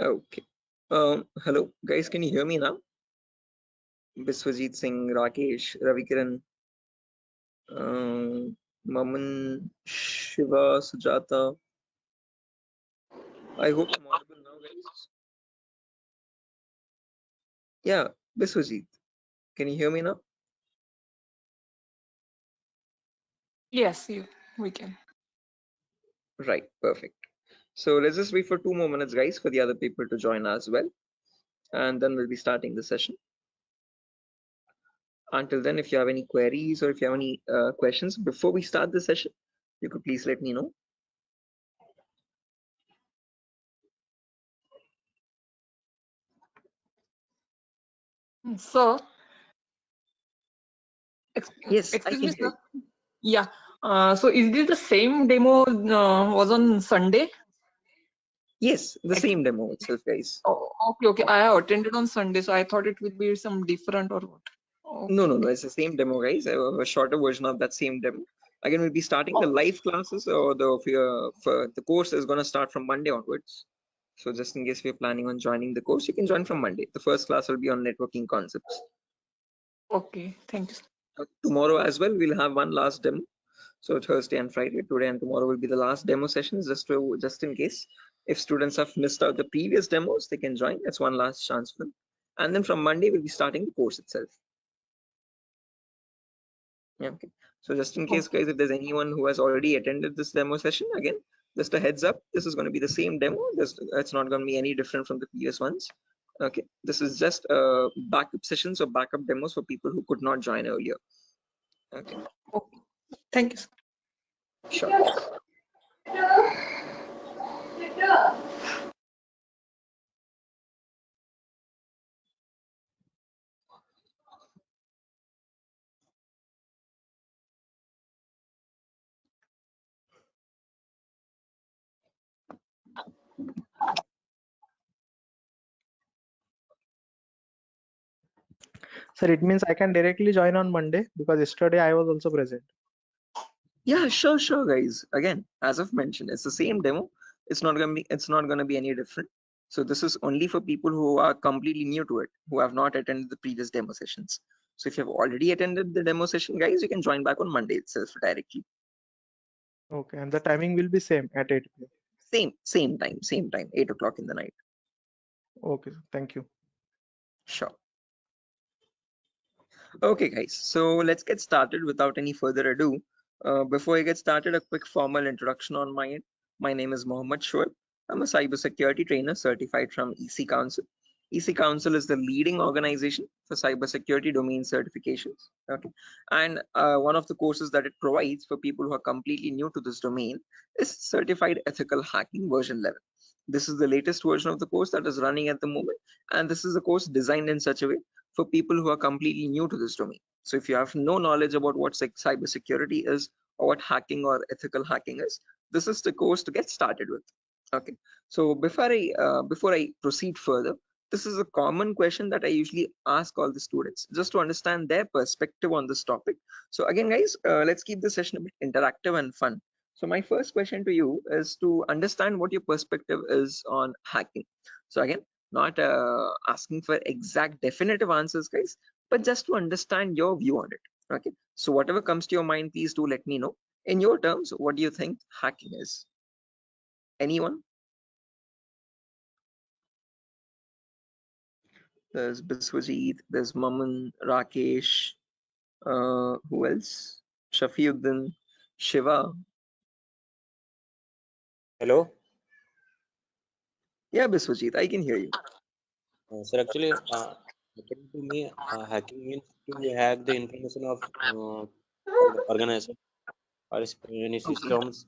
Okay. Hello, guys. Can you hear me now? Biswajit Singh, Rakesh, Ravikiran, Maman, Shiva, Sujata. I hope I'm audible now, guys. Yeah, Biswajit. Can you hear me now? Yes, we can. Right. Perfect. So let's just wait for 2 more minutes, guys, for the other people to join as well, and then we'll be starting the session. Until then, if you have any queries or if you have any questions before we start the session, you could please let me know. So, Yes, I excuse can me, hear sir. you. Yeah. So, is this the same demo was on Sunday? Yes, the Actually, same demo itself, guys. oh, okay. I have attended on Sunday, so I thought it would be some different or what. No, no, no. Okay. It's the same demo, guys. A shorter version of that same demo. Again, we'll be starting the Oh, live classes, or for the course is going to start from Monday onwards. So just in case we're planning on joining the course, you can join from Monday. The first class will be on networking concepts. okay. Thank you, sir. Tomorrow as well, we'll have one last demo. So Thursday and Friday, today and tomorrow will be the last demo sessions. Just in case if students have missed out the previous demos, they can join. That's one last chance for them. And then from Monday, we'll be starting the course itself. Yeah, okay. So just in case, Okay. guys, if there's anyone who has already attended this demo session, again, just a heads up, this is going to be the same demo. It's not going to be any different from the previous ones. Okay, this is just backup sessions or backup demos for people who could not join earlier. Okay, Okay. Thank you, sir. sure. Sir, it means I can directly join on Monday because yesterday I was also present. Yeah, sure, guys. Again, as I've mentioned, it's the same demo. It's not gonna be any different. So this is only for people who are completely new to it, who have not attended the previous demo sessions. So if you have already attended the demo session, guys, you can join back on Monday itself directly. Okay, and the timing will be same at 8 p.m. Same time, 8 o'clock in the night. Okay, sir. Thank you. Sure. Okay, guys. So let's get started without any further ado. Before I get started, a quick formal introduction on my end. My name is Mohammed Shoaib. I'm a cybersecurity trainer certified from EC Council. EC Council is the leading organization for cybersecurity domain certifications. Okay, and one of the courses that it provides for people who are completely new to this domain is Certified Ethical Hacking version 11. This is the latest version of the course that is running at the moment, and this is a course designed in such a way for people who are completely new to this domain. So if you have no knowledge about what cybersecurity is or what hacking or ethical hacking is, this is the course to get started with. Okay. So before I proceed further, this is a common question that I usually ask all the students just to understand their perspective on this topic. So again, guys, let's keep the session a bit interactive and fun. So my first question to you is to understand what your perspective is on hacking. So again, not asking for exact definitive answers, guys, but just to understand your view on it. Okay, so whatever comes to your mind, please do let me know in your terms. What do you think hacking is? Anyone? There's Biswajit, there's Maman, Rakesh, who else? Shafiuddin, Shiva. Hello, Yeah, Biswajit, I can hear you. sir. Actually, according to me, hacking means to hack the information of organization or any Okay, systems.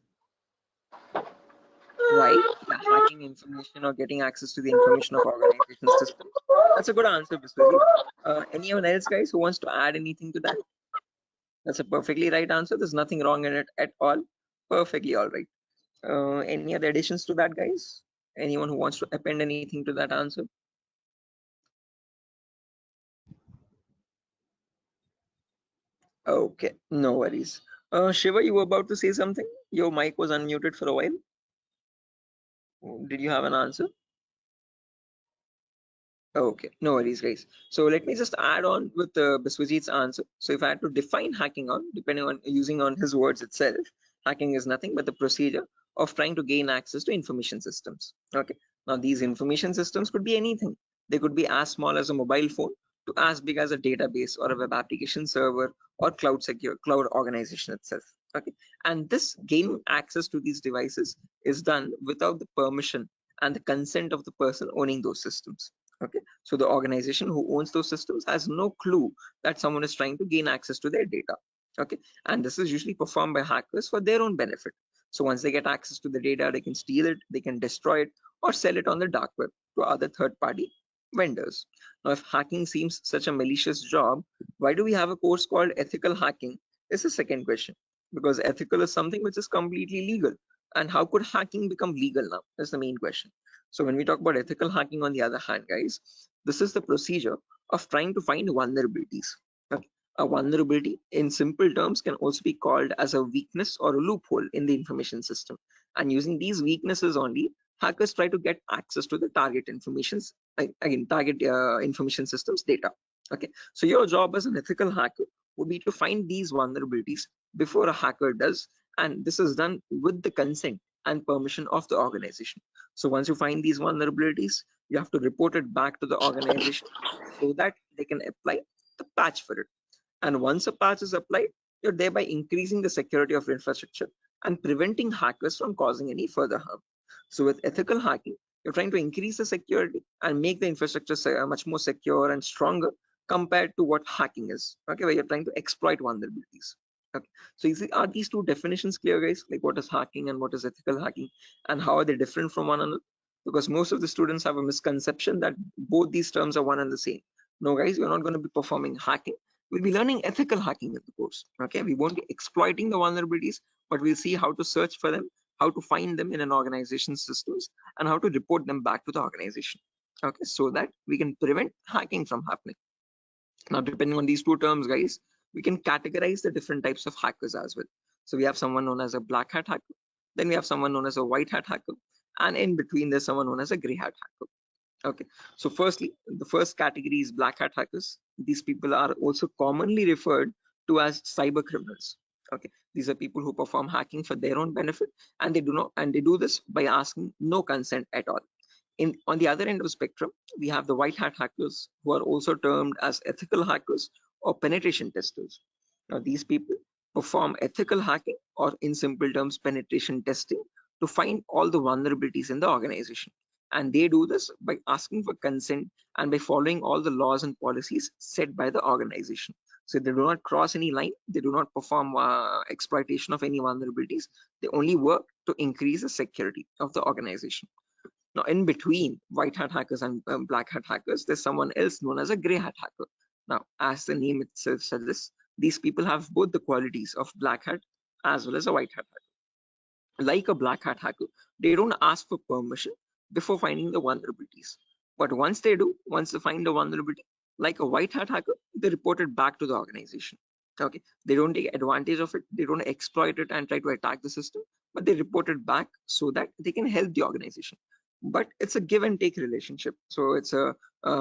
right. Yeah, hacking information or getting access to the information of organization systems. That's a good answer, Biswajit. Anyone else, guys, who wants to add anything to that? That's a perfectly right answer. There's nothing wrong in it at all. Perfectly all right. Any other additions to that, guys? Anyone who wants to append anything to that answer? Okay, no worries. Shiva, you were about to say something? Your mic was unmuted for a while. Did you have an answer? Okay, no worries, guys. So let me just add on with Biswajit's answer. So if I had to define hacking on, depending on using on his words itself, hacking is nothing but the procedure of trying to gain access to information systems. Okay, now these information systems could be anything. They could be as small as a mobile phone to as big as a database or a web application server or cloud secure cloud organization itself. Okay, and this gaining access to these devices is done without the permission and the consent of the person owning those systems. Okay, so the organization who owns those systems has no clue that someone is trying to gain access to their data. Okay, and this is usually performed by hackers for their own benefit. So once they get access to the data, they can steal it, they can destroy it, or sell it on the dark web to other third-party vendors. Now, if hacking seems such a malicious job, why do we have a course called ethical hacking? Is the second question. Because ethical is something which is completely legal. And how could hacking become legal now? That's the main question. So when we talk about ethical hacking, on the other hand, guys, this is the procedure of trying to find vulnerabilities. Okay. A vulnerability, in simple terms, can also be called as a weakness or a loophole in the information system. And using these weaknesses only, hackers try to get access to the target informations, again, target information systems data. Okay. So your job as an ethical hacker would be to find these vulnerabilities before a hacker does, and this is done with the consent and permission of the organization. So once you find these vulnerabilities, you have to report it back to the organization so that they can apply the patch for it. And once a patch is applied, you're thereby increasing the security of infrastructure and preventing hackers from causing any further harm. So with ethical hacking, you're trying to increase the security and make the infrastructure much more secure and stronger compared to what hacking is. Okay, where you're trying to exploit vulnerabilities. Okay. So are these two definitions clear, guys? Like what is hacking and what is ethical hacking, and how are they different from one another? Because most of the students have a misconception that both these terms are one and the same. No, guys, we're not going to be performing hacking. We'll be learning ethical hacking in the course. Okay, we won't be exploiting the vulnerabilities, but we'll see how to search for them, how to find them in an organization's systems, and how to report them back to the organization. Okay, so that we can prevent hacking from happening. Now, depending on these two terms, guys, we can categorize the different types of hackers as well. So we have someone known as a black hat hacker, then we have someone known as a white hat hacker, and in between there's someone known as a gray hat hacker. Okay, so firstly, the first category is black hat hackers. These people are also commonly referred to as cyber criminals. Okay, these are people who perform hacking for their own benefit, and they do this by asking no consent at all. On the other end of the spectrum, we have the white hat hackers, who are also termed as ethical hackers or penetration testers. Now, these people perform ethical hacking, or in simple terms, penetration testing, to find all the vulnerabilities in the organization. And they do this by asking for consent and by following all the laws and policies set by the organization. So they do not cross any line, they do not perform exploitation of any vulnerabilities, they only work to increase the security of the organization. Now, in between white hat hackers and black hat hackers, there's someone else known as a gray hat hacker. Now, as the name itself suggests, these people have both the qualities of black hat as well as a white hat hacker. Like a black hat hacker, they don't ask for permission before finding the vulnerabilities. But once they do, once they find the vulnerability, like a white hat hacker, they report it back to the organization. Okay, they don't take advantage of it, they don't exploit it and try to attack the system, but they report it back so that they can help the organization. But it's a give and take relationship, so it's a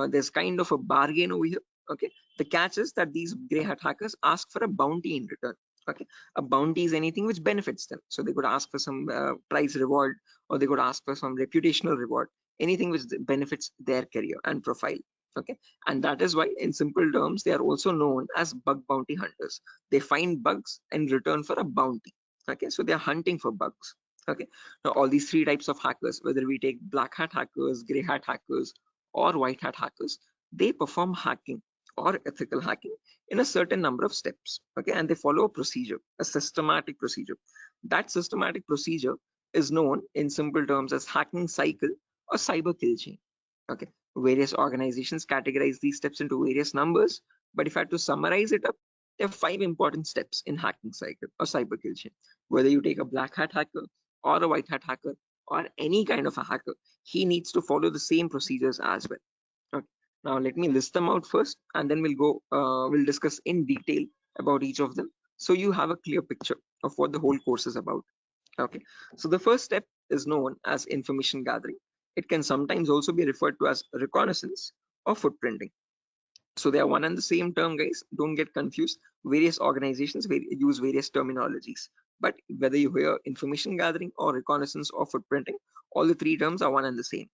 there's kind of a bargain over here. Okay, the catch is that these gray hat hackers ask for a bounty in return. Okay, a bounty is anything which benefits them, so they could ask for some prize reward, or they could ask for some reputational reward, anything which benefits their career and profile. Okay, and that is why in simple terms they are also known as bug bounty hunters. They find bugs in return for a bounty. Okay, so they are hunting for bugs. Okay, now all these three types of hackers, whether we take black hat hackers, gray hat hackers, or white hat hackers, they perform hacking or ethical hacking in a certain number of steps. Okay, and they follow a procedure, a systematic procedure. That systematic procedure is known in simple terms as hacking cycle or cyber kill chain. Okay, various organizations categorize these steps into various numbers, but if I had to summarize it up, there are 5 important steps in hacking cycle or cyber kill chain. Whether you take a black hat hacker or a white hat hacker or any kind of a hacker, he needs to follow the same procedures as well. Okay. Now let me list them out first, and then we'll discuss in detail about each of them, so you have a clear picture of what the whole course is about. Okay, so the first step is known as information gathering. It can sometimes also be referred to as reconnaissance or footprinting. So they are one and the same term, guys. Don't get confused. Various organizations use various terminologies. But whether you hear information gathering or reconnaissance or footprinting, all the three terms are one and the same.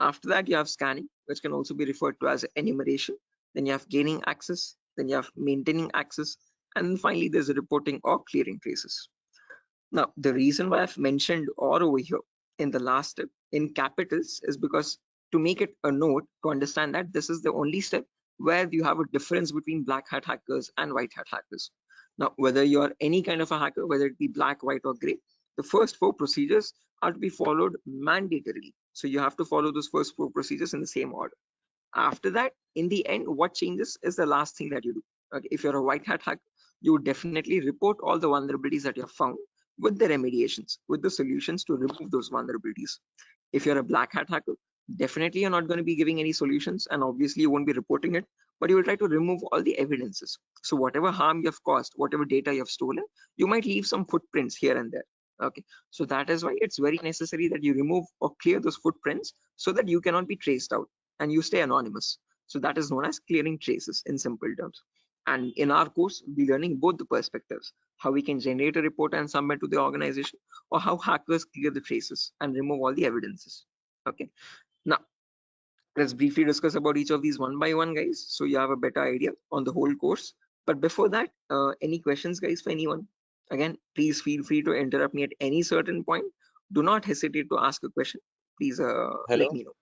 After that, you have scanning, which can also be referred to as enumeration. Then you have gaining access. Then you have maintaining access. And then finally, there's a reporting or clearing traces. Now, the reason why I've mentioned or over here in the last step in capitals is because to make it a note to understand that this is the only step where you have a difference between black hat hackers and white hat hackers. Now, whether you're any kind of a hacker, whether it be black, white, or gray, the first four procedures are to be followed mandatorily. So you have to follow those first four procedures in the same order. After that, in the end, what changes is the last thing that you do. Okay, if you're a white hat hacker, you would definitely report all the vulnerabilities that you have found with the remediations, with the solutions to remove those vulnerabilities. If you're a black hat hacker, definitely you're not going to be giving any solutions, and obviously you won't be reporting it, but you will try to remove all the evidences. So whatever harm you have caused, whatever data you have stolen, you might leave some footprints here and there. Okay, so that is why it's very necessary that you remove or clear those footprints so that you cannot be traced out and you stay anonymous. So that is known as clearing traces in simple terms. And in our course, we're learning both the perspectives, how we can generate a report and submit to the organization, or how hackers clear the traces and remove all the evidences. Okay, now let's briefly discuss about each of these one by one, guys, so you have a better idea on the whole course. But before that, any questions, guys, for anyone? Again, please feel free to interrupt me at any certain point. Do not hesitate to ask a question. Please let Hello, me know.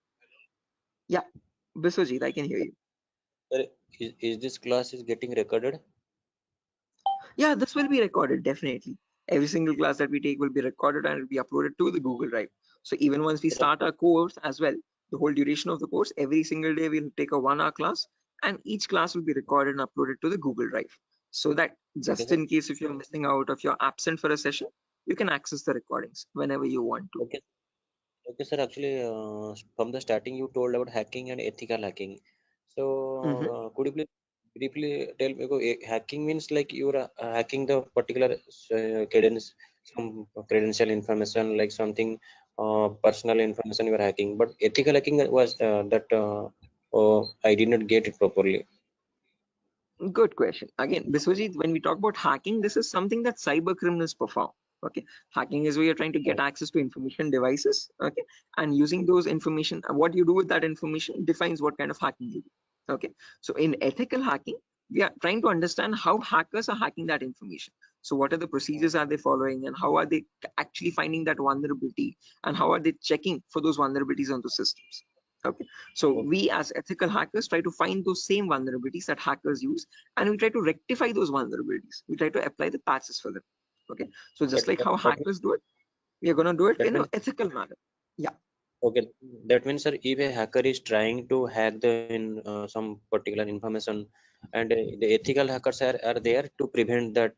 Yeah, Biswajit, I can hear you. sir. Is this class is getting recorded? Yeah, this will be recorded, definitely. Every single class that we take will be recorded and will be uploaded to the Google Drive. So even once we Sir, start our course as well, the whole duration of the course, every single day we'll take a 1 hour class, and each class will be recorded and uploaded to the Google Drive. So that okay, just sir. in case if you're missing out, if you're absent for a session, you can access the recordings whenever you want to. Okay, okay, sir. Actually, from the starting, you told about hacking and ethical hacking. So, Mhm. could you please briefly tell me? Hacking means like you're hacking the particular credence, some credential information, like something personal information you are hacking. But ethical hacking was that I did not get it properly. Good question. Again, Biswajit, when we talk about hacking, this is something that cyber criminals perform. Okay, hacking is where you're trying to get access to information devices. Okay, and using those information, what you do with that information defines what kind of hacking you do. Okay, so in ethical hacking, we are trying to understand how hackers are hacking that information. So what are the procedures are they following, and how are they actually finding that vulnerability, and how are they checking for those vulnerabilities on the systems? Okay, so Okay, we as ethical hackers try to find those same vulnerabilities that hackers use, and we try to rectify those vulnerabilities. We try to apply the patches for them. Okay, so just that like that, how that means hackers do it, we are going to do it that in an means ethical manner. Yeah, okay. That means, sir, if a hacker is trying to hack some particular information, and the ethical hackers are there to prevent that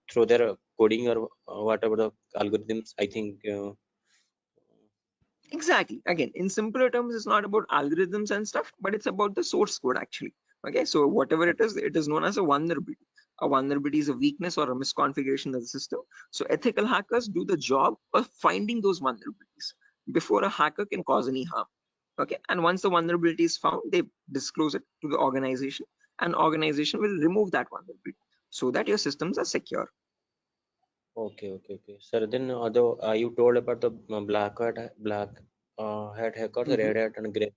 through their coding or whatever the algorithms. I think. exactly. Again, in simpler terms, it's not about algorithms and stuff, but it's about the source code actually. Okay, so whatever it is known as a vulnerability. A vulnerability is a weakness or a misconfiguration of the system. So ethical hackers do the job of finding those vulnerabilities before a hacker can cause any harm. Okay, and once the vulnerability is found, they disclose it to the organization, and organization will remove that vulnerability so that your systems are secure. Okay, okay, okay. Sir, then although you told about the black hat hackers, Mhm, red hat, and gray.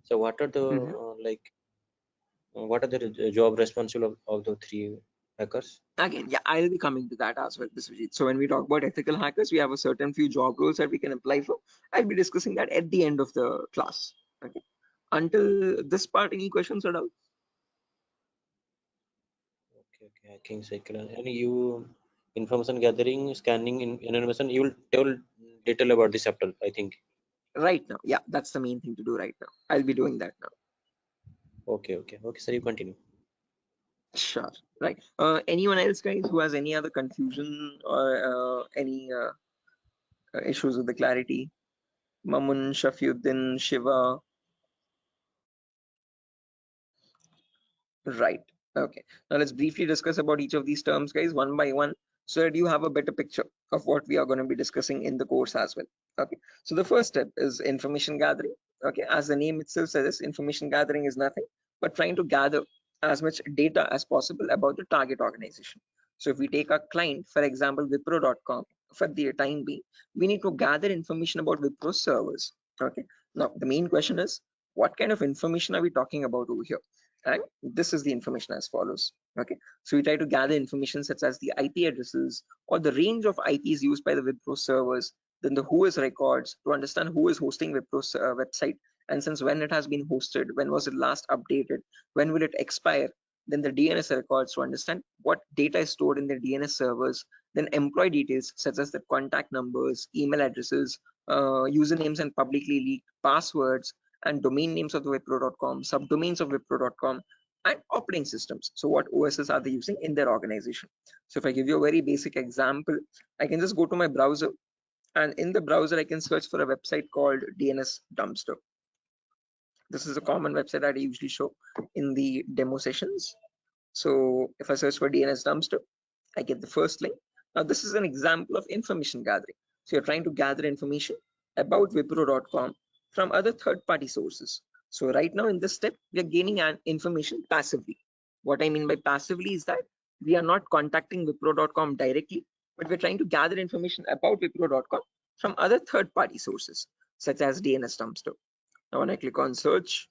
So what are the mhm. what are the job responsible of the three hackers? Again, yeah, I'll be coming to that as well, Biswajit. So when we talk about ethical hackers, we have a certain few job roles that we can apply for. I'll be discussing that at the end of the class. Okay. Until this part, any questions at all? Okay, okay, hacking cycle. And you information gathering, scanning, in information. You will tell detail about this chapter, I think. Right now, yeah, that's the main thing to do right now. I'll be doing that now. Okay, okay, okay. Sir, you continue. Sure. Right. Anyone else, guys, who has any other confusion or any issues with the clarity? Mamun, Shafiuddin, Shiva. Right. Okay. Now let's briefly discuss about each of these terms, guys, one by one, so that you have a better picture of what we are going to be discussing in the course as well. Okay. So the first step is information gathering. Okay, as the name itself says, information gathering is nothing but trying to gather as much data as possible about the target organization. So if we take a client, for example, Wipro.com, for the time being, we need to gather information about Wipro servers. Okay, now the main question is, what kind of information are we talking about over here? And this is the information as follows. Okay, so we try to gather information such as the IP addresses or the range of IPs used by the Wipro servers, then the whois records to understand who is hosting Wipro's website, and since when it has been hosted, when was it last updated, when will it expire, then the DNS records to understand what data is stored in the DNS servers, then employee details such as the contact numbers, email addresses, usernames and publicly leaked passwords, and domain names of the Wipro.com, subdomains of Wipro.com, and operating systems. So what OSs are they using in their organization? So if I give you a very basic example, I can just go to my browser, and in the browser I can search for a website called DNS Dumpster. This is a common website that I usually show in the demo sessions. So if I search for DNS Dumpster, I get the first link. Now this is an example of information gathering. So you're trying to gather information about Wipro.com from other third-party sources. So right now in this step, we are gaining information passively. What I mean by passively is that we are not contacting Wipro.com directly, but we're trying to gather information about Wipro.com from other third-party sources, such as DNS Dumpster. Now when I click on search,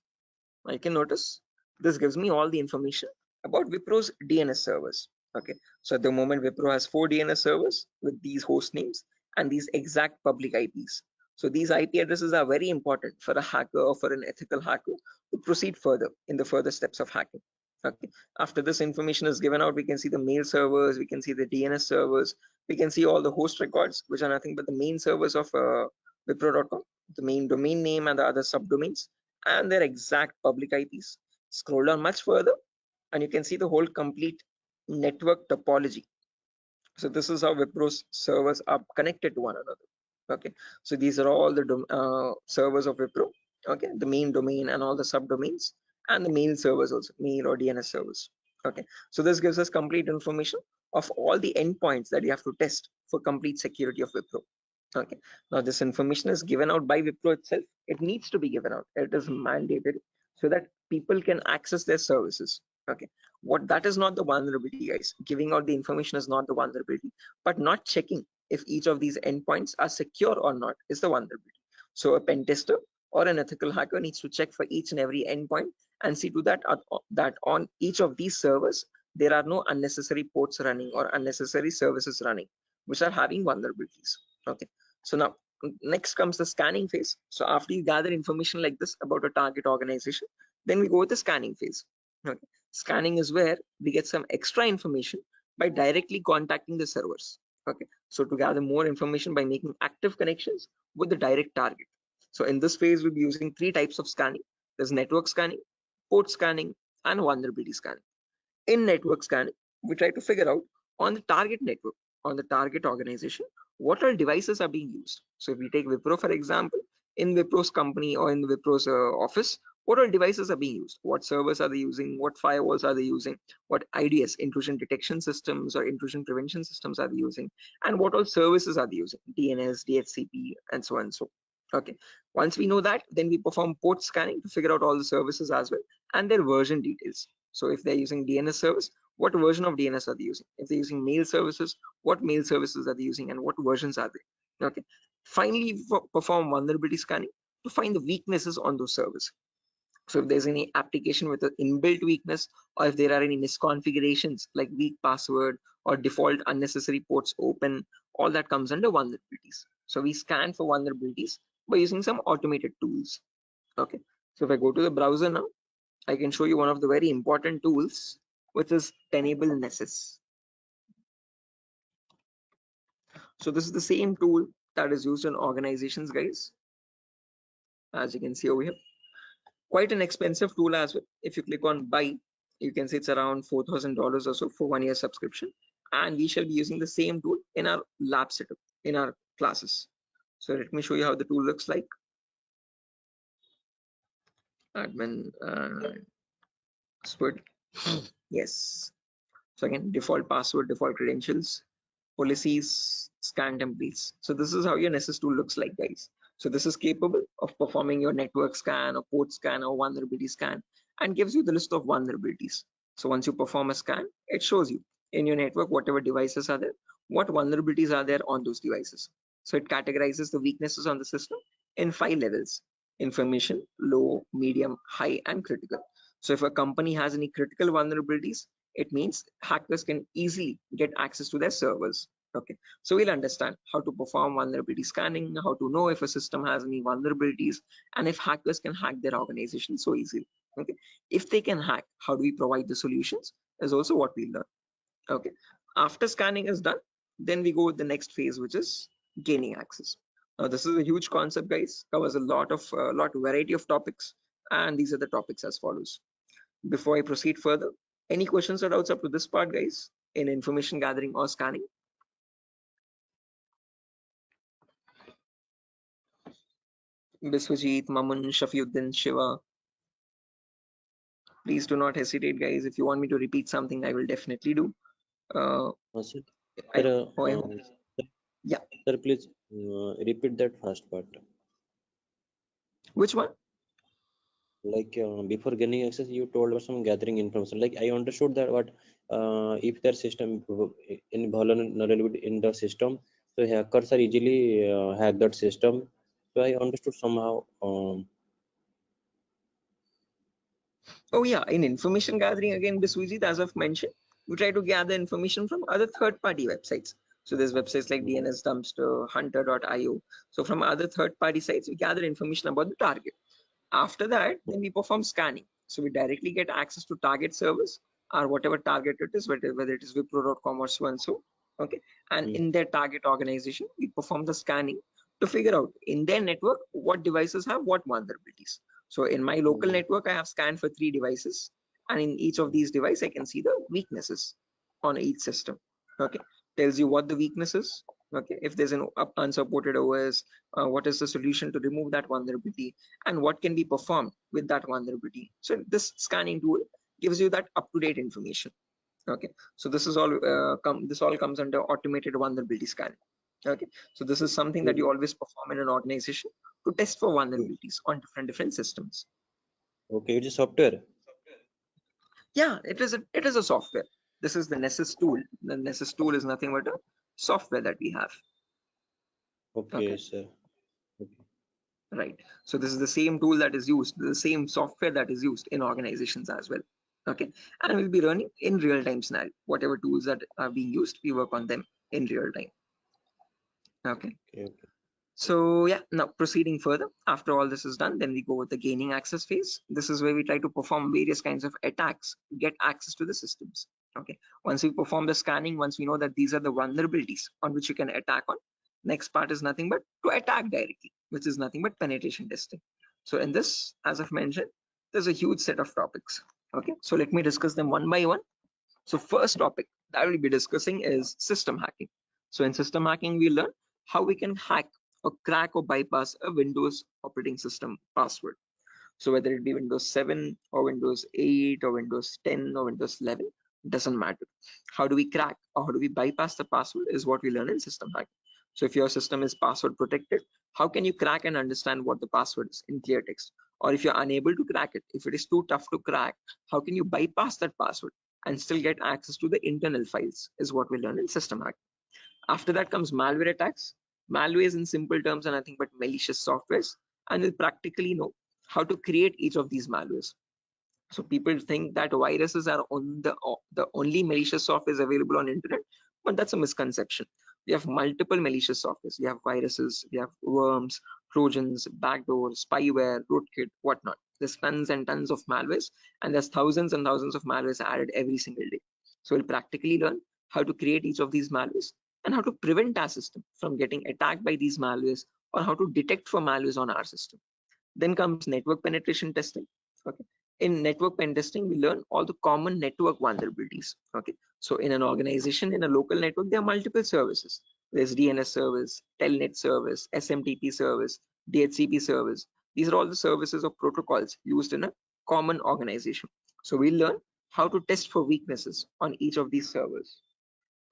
I can notice this gives me all the information about Wipro's DNS servers. Okay, so at the moment Wipro has 4 DNS servers with these host names and these exact public IPs. So these IP addresses are very important for a hacker or for an ethical hacker to proceed further in the further steps of hacking. Okay, after this information is given out, we can see the mail servers, we can see the DNS servers, we can see all the host records, which are nothing but the main servers of Wipro.com, the main domain name and the other subdomains, and their exact public IPs. Scroll down much further and you can see the whole complete network topology. So this is how Wipro's servers are connected to one another. Okay, so these are all the servers of Wipro. Okay, the main domain and all the subdomains, and the mail servers also, mail or DNS servers. Okay, so this gives us complete information of all the endpoints that you have to test for complete security of Wipro. Okay, now this information is given out by Wipro itself. It needs to be given out. It is mandated so that people can access their services. Okay, what that is not the vulnerability, guys. Giving out the information is not the vulnerability, but not checking if each of these endpoints are secure or not is the vulnerability. So a pen tester or an ethical hacker needs to check for each and every endpoint and see to that that on each of these servers there are no unnecessary ports running or unnecessary services running which are having vulnerabilities. Okay, so now next comes the scanning phase. So after you gather information like this about a target organization, then we go with the scanning phase. Okay. Scanning is where we get some extra information by directly contacting the servers. Okay, so to gather more information by making active connections with the direct target. So in this phase, we'll be using 3 types of scanning. There's network scanning, port scanning, and vulnerability scanning. In network scanning, we try to figure out on the target network, on the target organization, what all devices are being used. So if we take Wipro, for example, in Wipro's company or in Wipro's office, what all devices are being used? What servers are they using? What firewalls are they using? What IDS, intrusion detection systems or intrusion prevention systems are they using? And what all services are they using? DNS, DHCP, and so on and so. Okay, once we know that, then we perform port scanning to figure out all the services as well and their version details. So if they're using DNS service, what version of DNS are they using? If they're using mail services, what mail services are they using and what versions are they? Okay. Finally, we perform vulnerability scanning to find the weaknesses on those servers. So if there's any application with an inbuilt weakness, or if there are any misconfigurations like weak password or default unnecessary ports open, all that comes under vulnerabilities. So we scan for vulnerabilities by using some automated tools. Okay. So if I go to the browser now, I can show you one of the very important tools, which is Tenable Nessus. So this is the same tool that is used in organizations, guys. As you can see over here, quite an expensive tool as well. If you click on buy, you can see it's around $4,000 or so for 1 year subscription. And we shall be using the same tool in our lab setup, in our classes. So let me show you how the tool looks like. Admin password. Yes. So again, default password, default credentials, policies, scan templates. So this is how your Nessus tool looks like, guys. So this is capable of performing your network scan or port scan or vulnerability scan and gives you the list of vulnerabilities. So once you perform a scan, it shows you in your network whatever devices are there, what vulnerabilities are there on those devices. So it categorizes the weaknesses on the system in 5 levels: information, low, medium, high, and critical. So if a company has any critical vulnerabilities, it means hackers can easily get access to their servers. Okay, so we'll understand how to perform vulnerability scanning, how to know if a system has any vulnerabilities, and if hackers can hack their organization so easily. Okay, if they can hack, how do we provide the solutions is also what we learn. Okay, after scanning is done, then we go with the next phase, which is gaining access. Now this is a huge concept, guys, covers a lot variety of topics, and these are the topics as follows. Before I proceed further, any questions or doubts up to this part, guys, in information gathering or scanning? Biswajit, Mamun, Shafiuddin, Shiva, please do not hesitate, guys. If you want me to repeat something, I will definitely do. Sir, I, sir, oh, I hope. Yeah. sir, please repeat that first part. Which one? Like before gaining access, you told us some gathering information. Like I understood that, but if their system in vulnerability in the system, so hackers are easily hack that system. So I understood somehow. Oh yeah, in information gathering again, Biswajit, as I've mentioned, we try to gather information from other third-party websites. So there's websites like DNS Dumpster, Hunter.io. So from other third-party sites, we gather information about the target. After that, then we perform scanning. So we directly get access to target servers or whatever target it is, whether it is Wipro.com or so and so. Okay. And in their target organization, we perform the scanning to figure out in their network what devices have what vulnerabilities. So in my local network, I have scanned for 3 devices, and in each of these devices, I can see the weaknesses on each system. Okay. Tells you what the weakness is. Okay. If there's an unsupported OS, what is the solution to remove that vulnerability, and what can be performed with that vulnerability. So this scanning tool gives you that up-to-date information. Okay, so this is all this all comes under automated vulnerability scanning. Okay, so this is something that you always perform in an organization to test for vulnerabilities on different systems. Okay, it is software. Yeah, it is a software. This is the Nessus tool. The Nessus tool is nothing but a software that we have. Okay, sir. Okay. Right, so this is the same tool that is used, the same software that is used in organizations as well. Okay, and we'll be running in real-time scenario. Whatever tools that are being used, we work on them in real time. Okay. Okay. So yeah, now proceeding further, after all this is done, then we go with the gaining access phase. This is where we try to perform various kinds of attacks to get access to the systems. Okay, once we perform the scanning, once we know that these are the vulnerabilities on which you can attack on, next part is nothing but to attack directly, which is nothing but penetration testing. So in this, as I've mentioned, there's a huge set of topics. Okay, so let me discuss them one by one. So first topic that I will be discussing is system hacking. So in system hacking, we learn how we can hack or crack or bypass a Windows operating system password. So whether it be Windows 7 or Windows 8 or Windows 10 or Windows 11, doesn't matter. How do we crack or how do we bypass the password is what we learn in system hacking. So if your system is password protected, how can you crack and understand what the password is in clear text? Or if you're unable to crack it, if it is too tough to crack, how can you bypass that password and still get access to the internal files is what we learn in system hacking. After that comes malware attacks. Malwares in simple terms are nothing but malicious softwares, and we'll practically know how to create each of these malwares. So people think that viruses are on the only malicious softwares available on internet, but that's a misconception. We have multiple malicious softwares. We have viruses, we have worms, trojans, backdoors, spyware, rootkit, whatnot. There's tons and tons of malwares, and there's thousands and thousands of malwares added every single day. So we'll practically learn how to create each of these malwares and how to prevent our system from getting attacked by these malwares, or how to detect for malwares on our system. Then comes network penetration testing. Okay, in network pen testing, we learn all the common network vulnerabilities. Okay, so in an organization, in a local network, there are multiple services. There's DNS service, telnet service, SMTP service, DHCP service. These are all the services or protocols used in a common organization. So we learn how to test for weaknesses on each of these servers.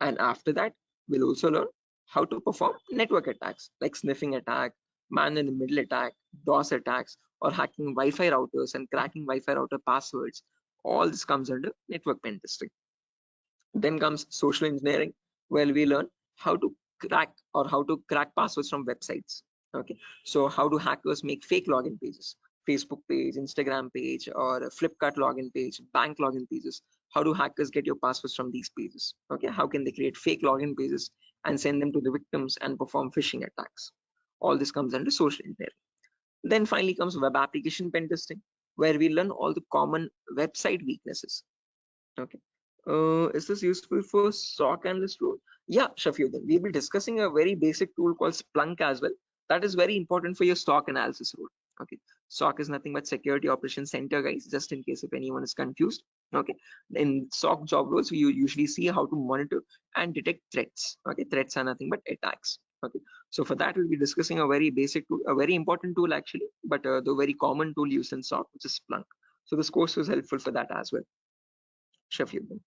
And after that, we'll also learn how to perform network attacks like sniffing attack, man-in-the-middle attack, DOS attacks, or hacking Wi-Fi routers and cracking Wi-Fi router passwords. All this comes under network pen testing. Then comes social engineering, where we learn how to crack passwords from websites. Okay, so how do hackers make fake login pages, Facebook page, Instagram page, or a Flipkart login page, bank login pages? How do hackers get your passwords from these pages? Okay, how can they create fake login pages and send them to the victims and perform phishing attacks? All this comes under social engineering. Then finally comes web application pen testing, where we learn all the common website weaknesses. Okay. Is this useful for SOC analyst role? Yeah, Shafiuddin. We'll be discussing a very basic tool called Splunk as well. That is very important for your SOC analysis role. Okay. SOC is nothing but Security Operations Center, guys, just in case if anyone is confused. Okay. In SOC job roles, we usually see how to monitor and detect threats. Okay. Threats are nothing but attacks. Okay. So for that, we'll be discussing a very basic tool, a very important tool actually, but the very common tool used in SOC, which is Splunk. So this course was helpful for that as well. Shafiuddin.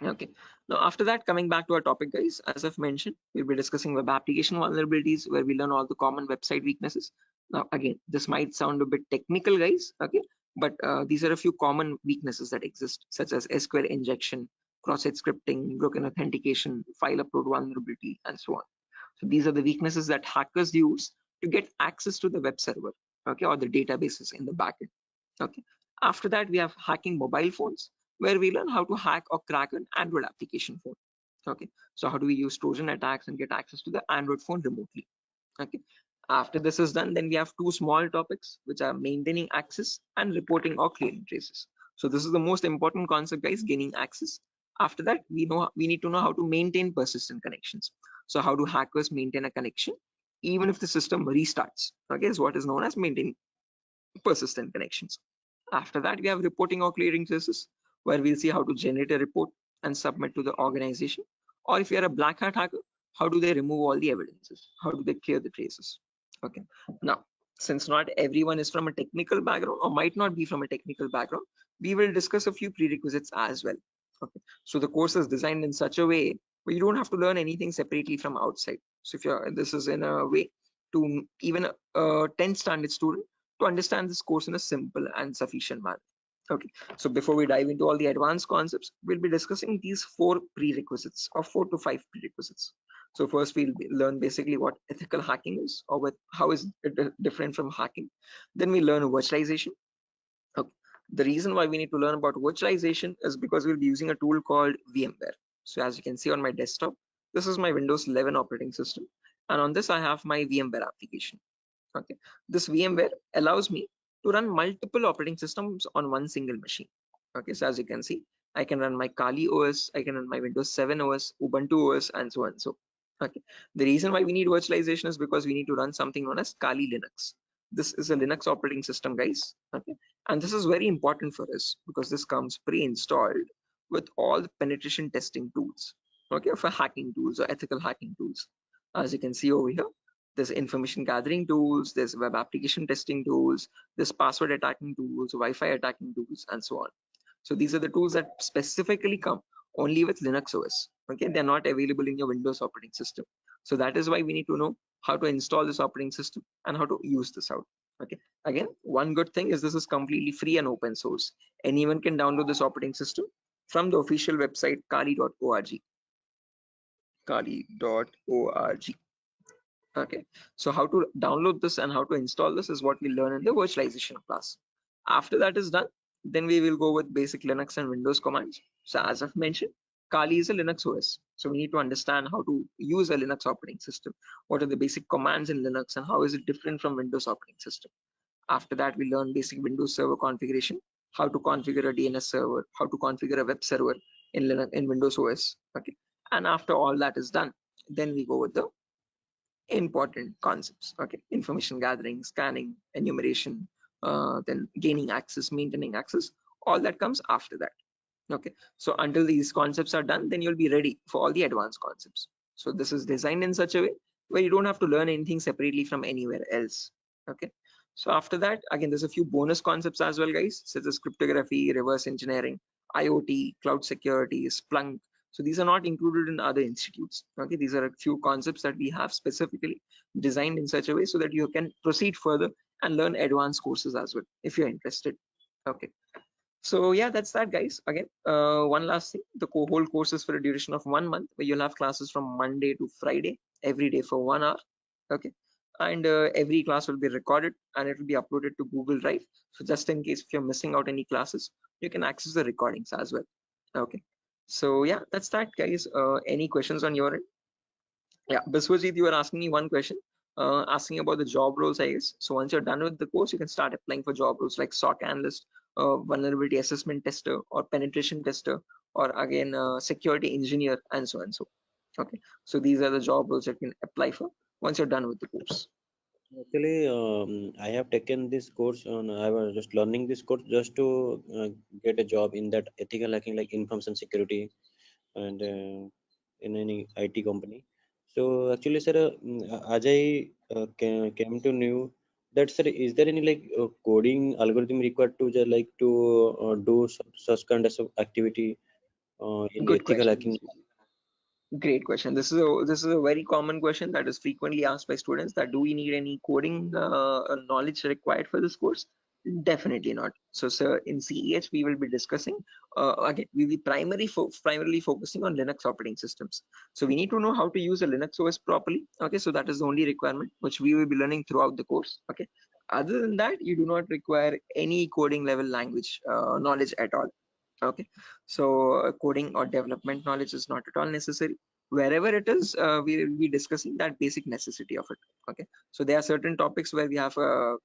Okay, now after that, coming back to our topic, guys, as I've mentioned, we'll be discussing web application vulnerabilities, where we learn all the common website weaknesses. Now, again, this might sound a bit technical, guys, okay, but these are a few common weaknesses that exist, such as SQL injection, cross-site scripting, broken authentication, file upload vulnerability, and so on. So these are the weaknesses that hackers use to get access to the web server, okay, or the databases in the backend. Okay. After that, we have hacking mobile phones, where we learn how to hack or crack an Android application phone. Okay. So how do we use Trojan attacks and get access to the Android phone remotely? Okay. After this is done, then we have two small topics, which are maintaining access and reporting or clearing traces. So this is the most important concept, guys, gaining access. After that, we need to know how to maintain persistent connections. So how do hackers maintain a connection even if the system restarts? Okay, is what is known as maintaining persistent connections. After that, we have reporting or clearing traces, where we'll see how to generate a report and submit to the organization. Or if you're a black hat hacker, how do they remove all the evidences? How do they clear the traces? Okay. Now, since not everyone is from a technical background or might not be from a technical background, we will discuss a few prerequisites as well. Okay. So the course is designed in such a way where you don't have to learn anything separately from outside. So if you're, this is in a way to even a 10th standard student to understand this course in a simple and sufficient manner. Okay, so before we dive into all the advanced concepts, we'll be discussing these 4 prerequisites or 4 to 5 prerequisites. So first we'll learn basically what ethical hacking is, or what, how is it different from hacking. Then we learn virtualization. Okay. The reason why we need to learn about virtualization is because we'll be using a tool called VMware. So as you can see on my desktop, this is my Windows 11 operating system, and on this I have my VMware application. Okay, this VMware allows me to run multiple operating systems on one single machine. Okay, so as you can see, I can run my Kali OS, I can run my Windows 7 OS, Ubuntu OS, and so on and so. Okay, the reason why we need virtualization is because we need to run something known as Kali Linux. This is a Linux operating system, guys. Okay, and this is very important for us because this comes pre-installed with all the penetration testing tools. Okay, for hacking tools or ethical hacking tools. As you can see over here, there's information gathering tools, there's web application testing tools, there's password attacking tools, Wi-Fi attacking tools, and so on. So these are the tools that specifically come only with Linux OS. Okay, they're not available in your Windows operating system. So that is why we need to know how to install this operating system and how to use this out. Okay, again, one good thing is this is completely free and open source. Anyone can download this operating system from the official website kali.org. Kali.org. Okay, so how to download this and how to install this is what we learn in the virtualization class. After that is done, then we will go with basic Linux and Windows commands. So as I've mentioned, Kali is a Linux OS. So we need to understand how to use a Linux operating system. What are the basic commands in Linux and how is it different from Windows operating system? After that, we learn basic Windows server configuration, how to configure a DNS server, how to configure a web server in Linux, in Windows OS. Okay, and after all that is done, then we go with the important concepts. Okay, information gathering, scanning, enumeration, then gaining access, maintaining access, all that comes after that. Okay, so until these concepts are done, then you'll be ready for all the advanced concepts. So this is designed in such a way where you don't have to learn anything separately from anywhere else. Okay, so after that, again, there's a few bonus concepts as well, guys, such as cryptography, reverse engineering, IoT, cloud security, Splunk. So these are not included in other institutes. Okay, these are a few concepts that we have specifically designed in such a way so that you can proceed further and learn advanced courses as well if you're interested. Okay. So yeah, that's that, guys. Again, one last thing: the whole course is for a duration of 1 month, where you'll have classes from Monday to Friday every day for 1 hour. Okay, and every class will be recorded and it will be uploaded to Google Drive. So just in case if you're missing out any classes, you can access the recordings as well. Okay, so yeah, that's that, guys. Any questions on your end? Yeah, Biswajit, you were asking me one question, asking about the job roles, I guess. So once you're done with the course, you can start applying for job roles like SOC analyst, vulnerability assessment tester, or penetration tester, or again, security engineer, and so and so. Okay, so these are the job roles that you can apply for once you're done with the course. Actually, I have taken this course on. I was just learning this course just to get a job in that ethical hacking, like information security, and in any IT company. So actually, sir, as I came to know that, sir, is there any like coding algorithm required to just like to do such kind of activity in Good ethical question. hacking? Great question. This is a very common question that is frequently asked by students, that do we need any coding knowledge required for this course? Definitely not. So, sir, in CEH we will be discussing again. We will be primarily focusing on Linux operating systems. So we need to know how to use a Linux OS properly. Okay, so that is the only requirement which we will be learning throughout the course. Okay. Other than that, you do not require any coding level language knowledge at all. Okay, so coding or development knowledge is not at all necessary. Wherever it is, we will be discussing that basic necessity of it. Okay, so there are certain topics where we have a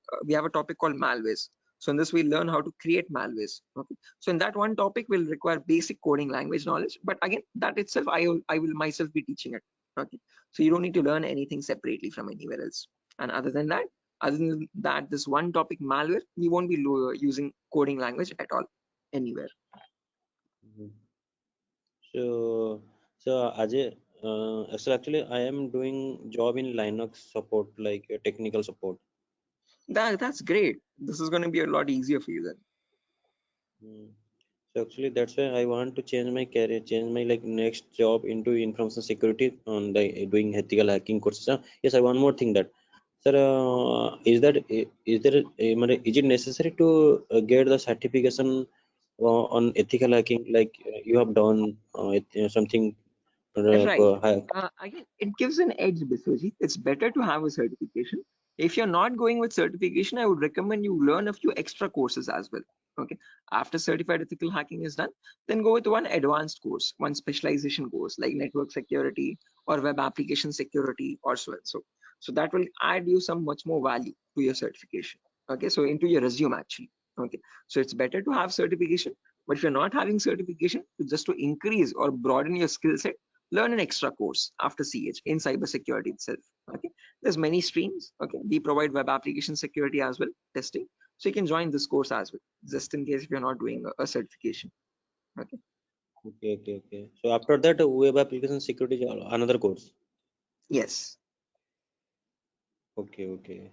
topic called malwares. So in this we learn how to create malwares. Okay, so in that one topic will require basic coding language knowledge, but again, that itself I will myself be teaching it. Okay, so you don't need to learn anything separately from anywhere else. And other than that, this one topic malware, we won't be using coding language at all anywhere. Mhm. So, Ajay, so actually, I am doing job in Linux support, like technical support. That's great. This is going to be a lot easier for you then. Mm. So actually, that's why I want to change my career, change my like next job into information security on the doing ethical hacking courses. Yes, I one more thing that, sir, is there is it necessary to get the certification on ethical hacking like you have done something Right. hack? Again, it gives an edge, Biswajit. It's better to have a certification. If you're not going with certification, I would recommend you learn a few extra courses as well. Okay. After certified ethical hacking is done, then go with one advanced course, one specialization course like network security or web application security or so and so. So that will add you some much more value to your certification. Okay. So into your resume actually. Okay. So it's better to have certification. But if you're not having certification, just to increase or broaden your skill set, learn an extra course after CH in cybersecurity itself. Okay, there's many streams. Okay, we provide web application security as well, testing. So you can join this course as well, just in case if you're not doing a certification. Okay. Okay, okay, okay. So after that, web application security is another course. Yes. Okay, okay.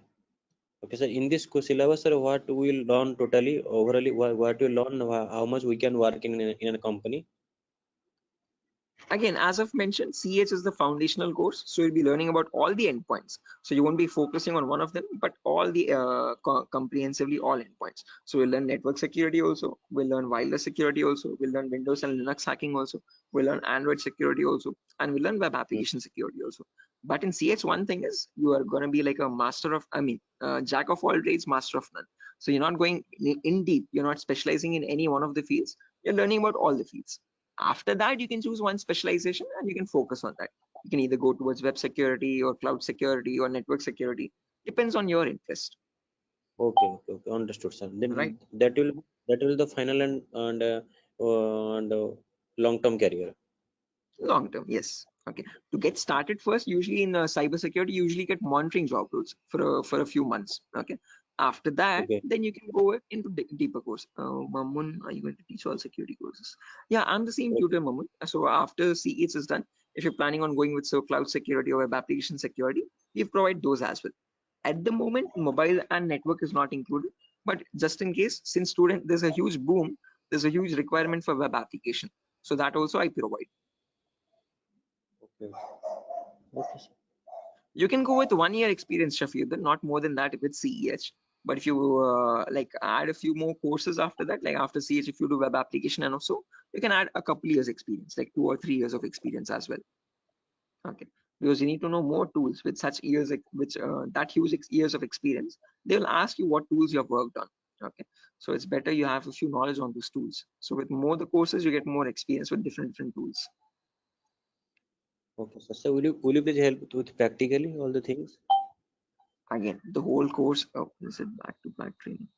Okay, so in this syllabus, sir, what we will learn totally, overally, what we learn, how much we can work in a company. Again, as I've mentioned, CH is the foundational course, so you'll be learning about all the endpoints. So you won't be focusing on one of them, but all the comprehensively all endpoints. So we'll learn network security also, we'll learn wireless security also, we'll learn Windows and Linux hacking also, we'll learn Android security also, and we'll learn web Mm. application security also. But in CH, one thing is you are going to be like a master of, jack of all trades, master of none. So you're not going in deep, you're not specializing in any one of the fields, you're learning about all the fields. After that, you can choose one specialization and you can focus on that. You can either go towards web security or cloud security or network security. Depends on your interest, Okay, okay, okay, understood, sir. right? Then that will the final and long-term career. Long term, yes. Okay. To get started first, usually in cybersecurity, you usually get monitoring job roles for a few months. Okay. After that, Okay, then you can go into deeper course. Mamun, are you going to teach all security courses? Yeah, I'm the same okay, tutor, Mamun. So after CEs is done, if you're planning on going with cloud security or web application security, we provide those as well. At the moment, mobile and network is not included, but just in case, since there's a huge boom, there's a huge requirement for web application. So that also I provide. Okay, sir. You can go with 1 year experience, Shafiuddin, not more than that with CEH. But if you like add a few more courses after that, like after CH, if you do web application and also, you can add a couple years experience, like 2 or 3 years of experience as well. Okay, because you need to know more tools with such years, which that huge years of experience. They will ask you what tools you have worked on. Okay, so it's better you have a few knowledge on those tools. So with more the courses, you get more experience with different tools. Okay, sir. So will you please help with practically all the things? Again, the whole course. Oh, is it back-to-back training?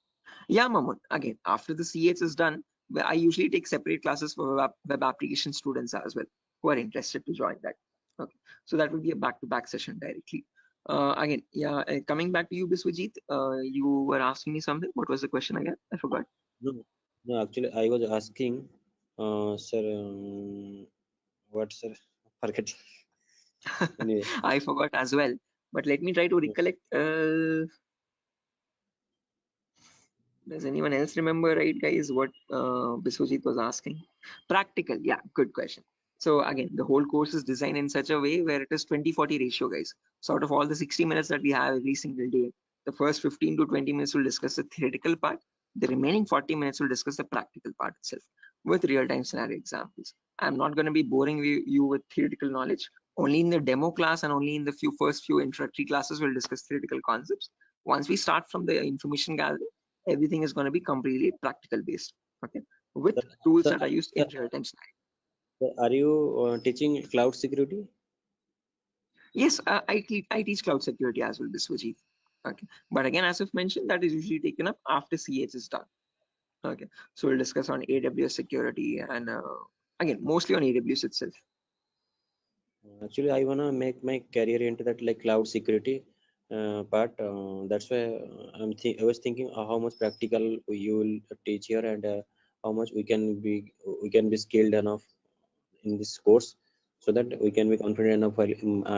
Yeah, Mahmood. Again, after the CH is done, I usually take separate classes for web application students as well who are interested to join that. Okay, so that will be a back-to-back session directly. Again, yeah, coming back to you, Biswajit, you were asking me something. What was the question again? I forgot. No, no. Actually, I was asking, sir. What, sir? Forget. Anyway. I forgot as well. But let me try to recollect. Does anyone else remember, right, guys, what Biswajit was asking? Practical, yeah, good question. So again, the whole course is designed in such a way where it is 20-40 ratio, guys. So out of all the 60 minutes that we have every single day, the first 15 to 20 minutes will discuss the theoretical part. The remaining 40 minutes will discuss the practical part itself with real-time scenario examples. I'm not going to be boring you with theoretical knowledge. Only in the demo class and only in the first few introductory classes we'll discuss theoretical concepts. Once we start from the information gathering, everything is going to be completely practical based, okay, with Sir, tools sir, that are used sir, in real-time scenario. sir, are you teaching cloud security? Yes, I teach cloud security as well, Biswajit. Okay, but again, as I've mentioned, that is usually taken up after CH is done. Okay, so we'll discuss on AWS security and again, mostly on AWS itself. Actually, I wanna make my career into that like cloud security part. That's why I was thinking how much practical you will teach here and how much we can be skilled enough in this course so that we can be confident enough while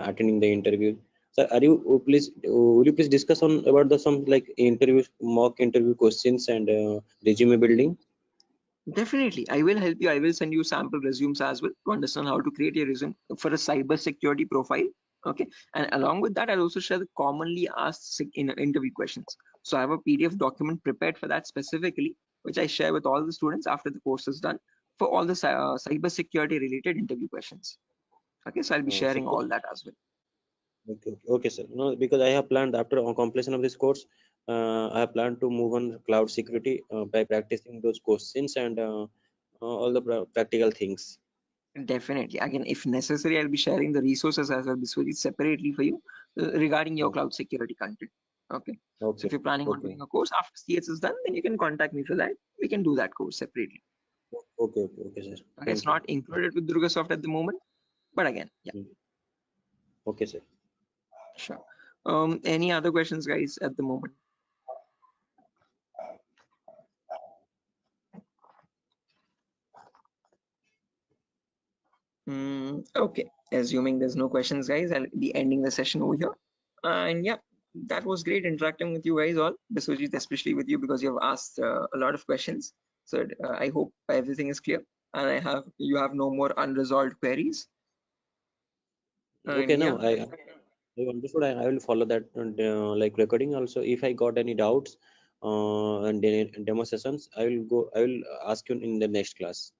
attending the interview. So, are you would you please discuss on about the some like interviews, mock interview questions and resume building? Definitely, I will help you. I will send you sample resumes as well to understand how to create a resume for a cyber security profile. Okay, and along with that, I'll also share the commonly asked in interview questions. So I have a PDF document prepared for that specifically, which I share with all the students after the course is done for all the cyber security related interview questions. Okay, so I'll be sharing Suppose all that as well. okay, sir. No, because I have planned after completion of this course, I have planned to move on cloud security by practicing those questions and all the practical things. Definitely. Again, if necessary, I'll be sharing the resources as well this week separately for you regarding your Okay, cloud security content. Okay. So okay, if you're planning on okay, doing a course after CS is done, then you can contact me for that. We can do that course separately. okay, okay, okay, sir. Okay, it's Thank you. not included with Durga Soft at the moment, but again, yeah, Mm. Okay, sir. sure. Any other questions, guys, at the moment? Okay, assuming there's no questions, guys, I'll be ending the session over here. And yeah, that was great interacting with you guys all, Biswajit, especially with you because you have asked a lot of questions. So I hope everything is clear and you have no more unresolved queries. Okay, And now yeah, I understood. I will follow that like recording also. If I got any doubts and demo sessions, I will ask you in the next class.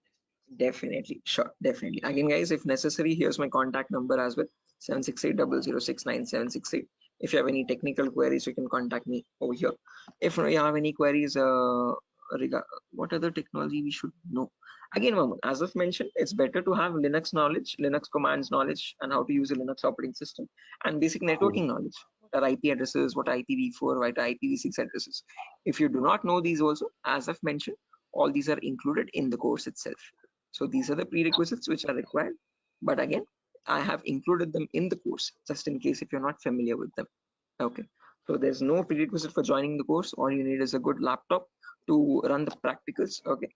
definitely, sure, definitely. Again, guys, if necessary, here's my contact number as well, 76800697768. If you have any technical queries, you can contact me over here. If you have any queries, what other technology we should know? Again, Mamun, as I've mentioned, it's better to have Linux knowledge, Linux commands knowledge, and how to use a Linux operating system, and basic Mhm. networking knowledge. What are IP addresses? What are IPv4? What are IPv6 addresses? If you do not know these also, as I've mentioned, all these are included in the course itself. So these are the prerequisites which are required. But again, I have included them in the course just in case if you're not familiar with them. Okay. So there's no prerequisite for joining the course. All you need is a good laptop to run the practicals. Okay.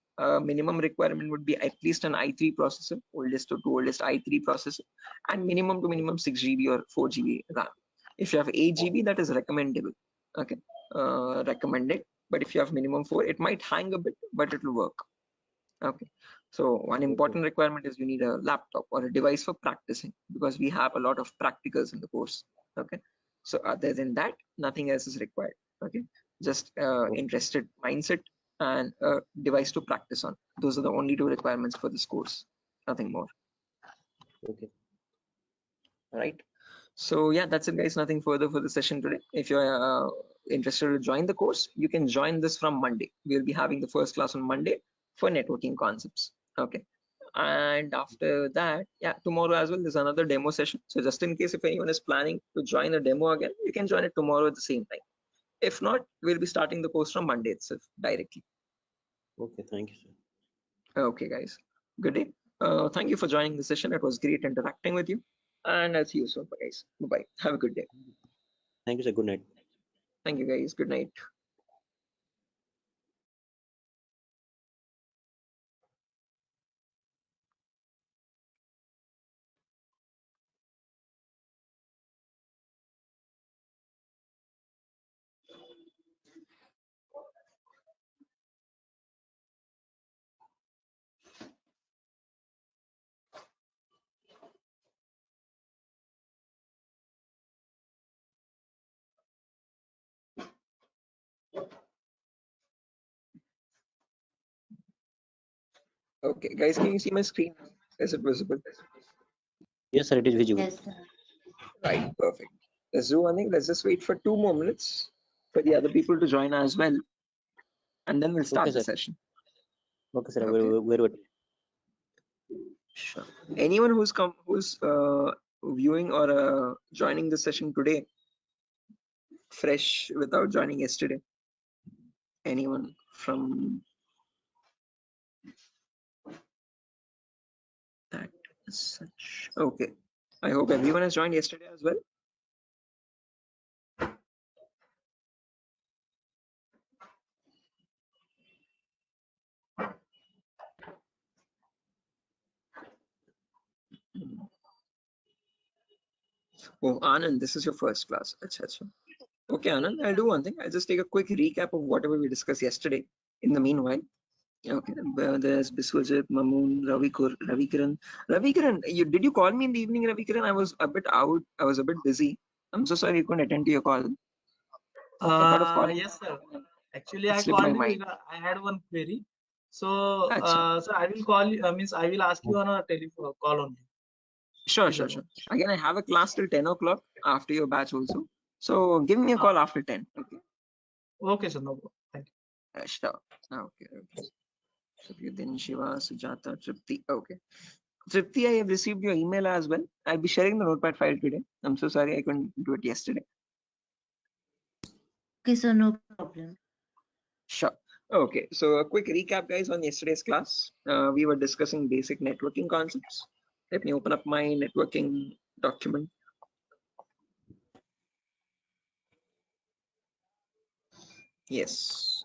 Minimum requirement would be at least an i3 processor, oldest to oldest i3 processor, and minimum to minimum 6 GB or 4 GB RAM. If you have 8 GB, that is recommendable. Okay. Recommended. But if you have minimum 4, it might hang a bit, but it will work. Okay, So one important requirement is you need a laptop or a device for practicing, because we have a lot of practicals in the course. Okay. So other than that, nothing else is required. Okay. Just interested mindset and a device to practice on. Those are the only two requirements for this course. Nothing more. Okay. Right. So yeah, that's it, guys. Nothing further for the session today. If you're interested to join the course, you can join this from Monday. We'll be having the first class on Monday for networking concepts. Okay. And after that, yeah, tomorrow as well, there's another demo session. So just in case if anyone is planning to join a demo again, you can join it tomorrow at the same time. If not, we'll be starting the course from Monday itself directly. Okay, thank you, sir. Okay, guys. Good day. Thank you for joining the session. It was great interacting with you. And I'll see you soon, guys. Bye-bye. Have a good day. Thank you, sir. Good night. Thank you, guys. Good night. Okay, guys, can you see my screen? Is it visible? Yes, sir. It is visible. Yes, sir. Right, perfect. Let's do one thing. Let's just wait for 2 more minutes for the other people to join as well, and then we'll start Okay, the sir. session. Okay, sir. Okay. Very Sure. Anyone who's viewing or joining the session today, fresh without joining yesterday? Anyone from that such? Okay. I hope everyone has joined yesterday as well. Oh, Anand, this is your first class. Achha. Okay, Anand, I'll do one thing. I'll just take a quick recap of whatever we discussed yesterday. In the meanwhile, okay, there's Biswajit, Mamoon, Ravikiran. Ravikiran, did you call me in the evening, Ravikiran? I was a bit out. I was a bit busy. I'm so sorry you couldn't attend to your call. I thought of calling. Yes, sir. Actually, It I slipped my called you mind. because I had one query. So, Achha. so I will call you. Means I will ask you on a telephone call only. Sure, Is sure, that sure. okay? Again, I have a class till 10 o'clock after your batch also. So give me a call after 10. Okay. Okay, sir. No problem. Thank you. Sure. Okay. Okay. Satyadin, Shiva, Sujata, Tripti. Okay. Tripti, I have received your email as well. I'll be sharing the notepad file today. I'm so sorry I couldn't do it yesterday. Okay, sir, no problem. Sure. Okay. So a quick recap, guys, on yesterday's class. We were discussing basic networking concepts. Let me open up my networking document. Yes.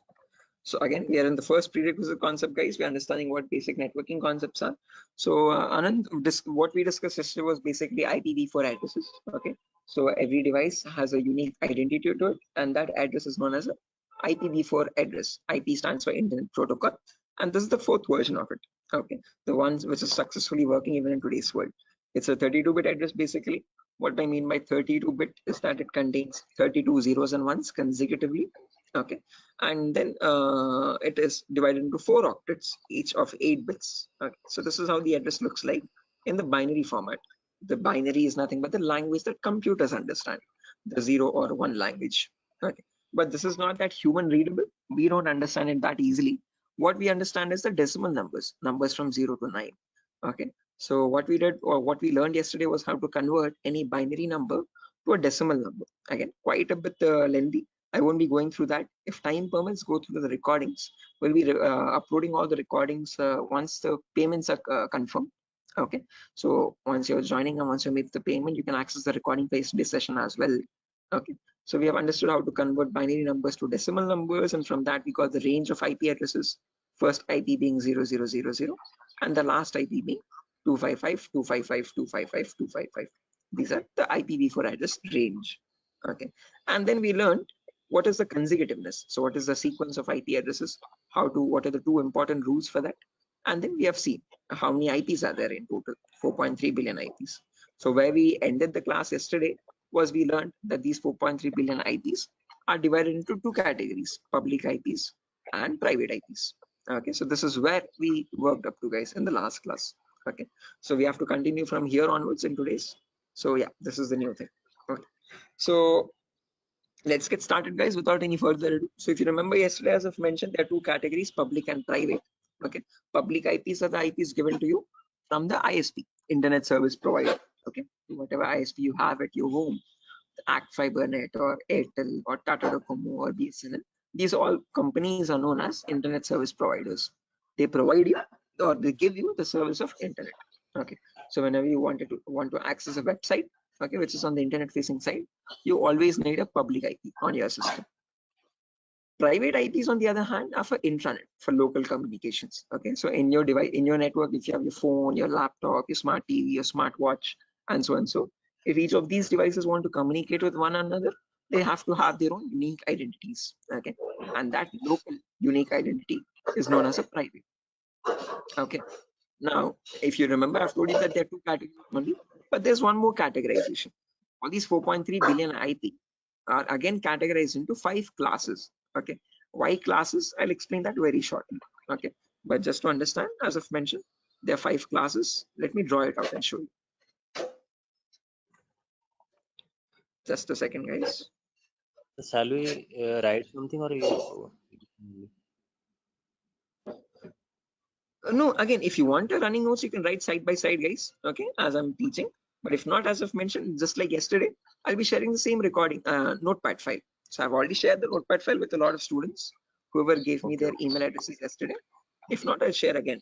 So again, we are in the first prerequisite concept, guys. We're understanding what basic networking concepts are. So Anand, what we discussed yesterday was basically IPv4 addresses. Okay. So every device has a unique identity to it, and that address is known as a IPv4 address. IP stands for Internet Protocol, and this is the 4th version of it. Okay, the ones which is successfully working even in today's world. It's a 32-bit address basically. What I mean by 32-bit is that it contains 32 zeros and ones consecutively. Okay, and then it is divided into 4 octets, each of 8 bits. Okay, so this is how the address looks like in the binary format. The binary is nothing but the language that computers understand, the 0 or 1 language. Okay, but this is not that human readable. We don't understand it that easily. What we understand is the decimal numbers from 0 to 9. Okay, so what we did or what we learned yesterday was how to convert any binary number to a decimal number. Again, quite a bit lengthy. I won't be going through that. If time permits, go through the recordings. We'll be uploading all the recordings once the payments are confirmed. Okay, so once you're joining and once you make the payment, you can access the recording for yesterday's session as well. Okay, so we have understood how to convert binary numbers to decimal numbers, and from that we got the range of IP addresses. First IP being 0000, and the last IP being 255.255.255.255. These are the IPv4 address range. Okay, and then we learned what is the consecutiveness. So what is the sequence of IP addresses? What are the 2 important rules for that? And then we have seen how many IPs are there in total, 4.3 billion IPs. So where we ended the class yesterday was we learned that these 4.3 billion IPs are divided into two categories, public IPs and private IPs. Okay, so this is where we worked up to, guys, in the last class. Okay, so we have to continue from here onwards in today's. So yeah, this is the new thing. Okay, so let's get started, guys, without any further ado. So if you remember yesterday, as I've mentioned, there are two categories, public and private. Okay, public IPs are the IPs given to you from the ISP, internet service provider. Okay, whatever ISP you have at your home, Act FiberNet or Airtel or Tata Docomo or BSNL, these all companies are known as internet service providers. They provide you or they give you the service of internet. Okay, so whenever you want to access a website, okay, which is on the internet facing side, you always need a public IP on your system. Private IPs, on the other hand, are for intranet, for local communications. Okay, so in your device, in your network, if you have your phone, your laptop, your smart TV, your smartwatch, and so and so, if each of these devices want to communicate with one another, they have to have their own unique identities. Okay, and that local unique identity is known as a private. Okay, now if you remember, I've told you that there are two categories only, but there's one more categorization. All these 4.3 billion IP are again categorized into 5 classes. Okay, why classes? I'll explain that very shortly. Okay, but just to understand, as I've mentioned, there are 5 classes. Let me draw it out and show you. Just a second, guys. Shall we write something or you? No, again, if you want a running notes, you can write side by side, guys. Okay, as I'm teaching. But if not, as I've mentioned, just like yesterday, I'll be sharing the same recording notepad file. So I've already shared the notepad file with a lot of students, whoever gave me their email addresses yesterday. If not, I'll share again.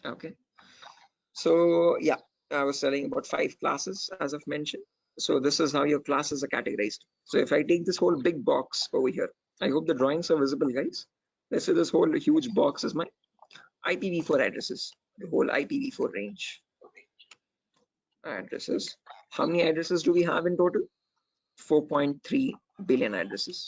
Okay. So yeah, I was telling about 5 classes, as I've mentioned. So this is how your classes are categorized. So if I take this whole big box over here, I hope the drawings are visible, guys. Let's say this whole huge box is my IPv4 addresses, the whole IPv4 range. Addresses. How many addresses do we have in total? 4.3 billion addresses.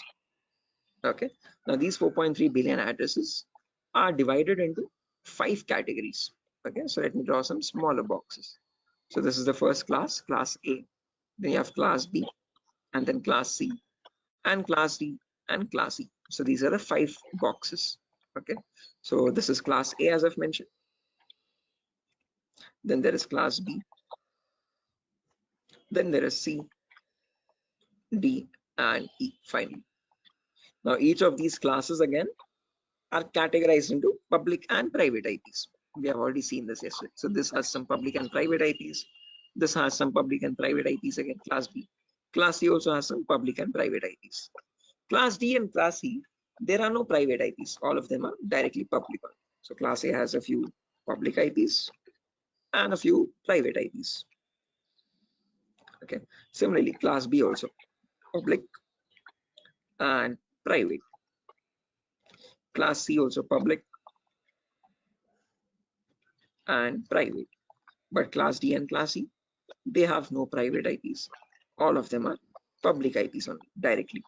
Okay. Now these 4.3 billion addresses are divided into 5 categories. Okay. So let me draw some smaller boxes. So this is the first class, class A. Then you have class B, and then class C, and class D, and class E. So these are the 5 boxes. Okay. So this is class A, as I've mentioned. Then there is class B. Then there is C, D, and E finally. Now each of these classes again are categorized into public and private IPs. We have already seen this yesterday. So this has some public and private IPs. This has some public and private IPs again, class B. Class C also has some public and private IPs. Class D and class C, there are no private IPs. All of them are directly public. So class A has a few public IPs and a few private IPs. Okay. Similarly, class B also public and private. Class C also public and private. But class D and class E, they have no private IPs. All of them are public IPs only directly.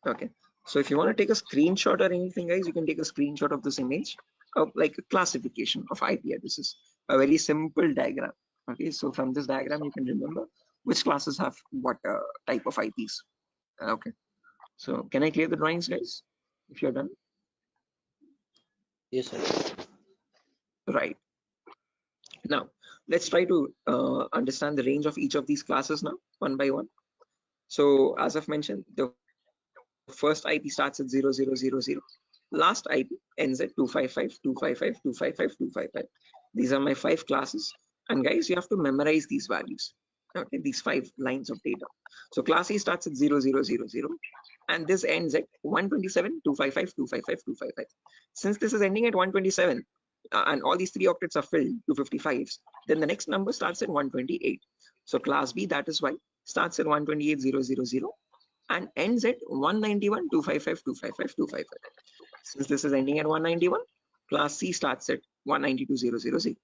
Okay. So if you want to take a screenshot or anything, guys, you can take a screenshot of this image of like a classification of IP addresses, a very simple diagram. Okay. So from this diagram, you can remember which classes have what type of IPs. Okay. So can I clear the drawings, guys, if you're done? Yes, sir. Right. Now, let's try to understand the range of each of these classes now, one by one. So as I've mentioned, the first IP starts at 0000. Last IP ends at 255.255.255.255. These are my 5 classes. And guys, you have to memorize these values. Okay, these 5 lines of data. So class A starts at 0000 and this ends at 127.255.255.255. Since this is ending at 127 and all these 3 octets are filled, 255s, then the next number starts at 128. So class B, that is why, starts at 128.000 and ends at 191.255.255.255. Since this is ending at 191, class C starts at 192.000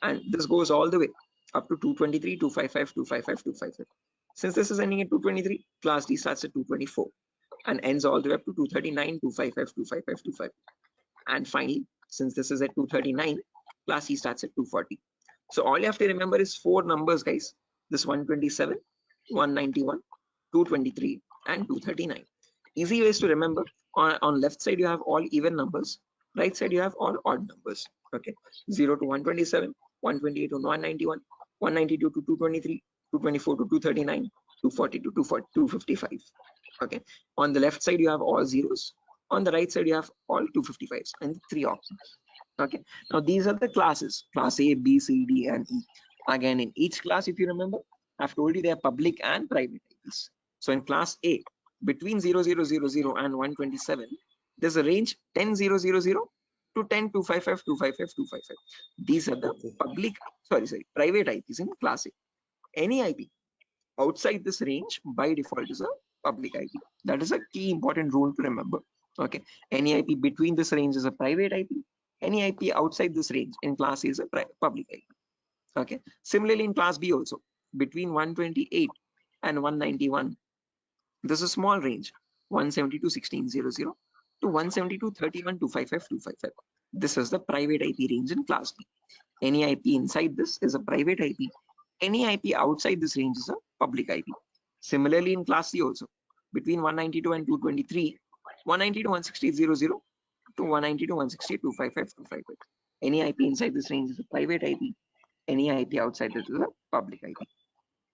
and this goes all the way up to 223.255.255.255. Since this is ending at 223, class D starts at 224 and ends all the way up to 239.255.255.255. And finally, since this is at 239, class C starts at 240. So all you have to remember is 4 numbers, guys. This 127, 191, 223, and 239. Easy ways to remember. On left side, you have all even numbers. Right side, you have all odd numbers. Okay, 0 to 127, 128 to 191, 192 to 223, 224 to 239, 240 to 255. Okay, on the left side, you have all zeros. On the right side, you have all 255s and 3 options. Okay, now these are the classes: class A, B, C, D, and E. Again, in each class, if you remember, I've told you they are public and private IPs. So in class A, between 0000 and 127, there's a range 10000 to 10255 255 255. These are the public, private IPs in class A. Any IP outside this range by default is a public IP. That is a key important rule to remember. Okay, any IP between this range is a private IP. Any IP outside this range in class A is a public IP. Okay, similarly in class B also, between 128 and 191, there's a small range, 172 1600 to 172 31 255 255. This is the private IP range in class B. Any IP inside this is a private IP. Any IP outside this range is a public IP. Similarly in class C also, between 192 and 223, 190 to 160 00 to 190 to 160 255 255. Any IP inside this range is a private IP. Any IP outside this is a public IP.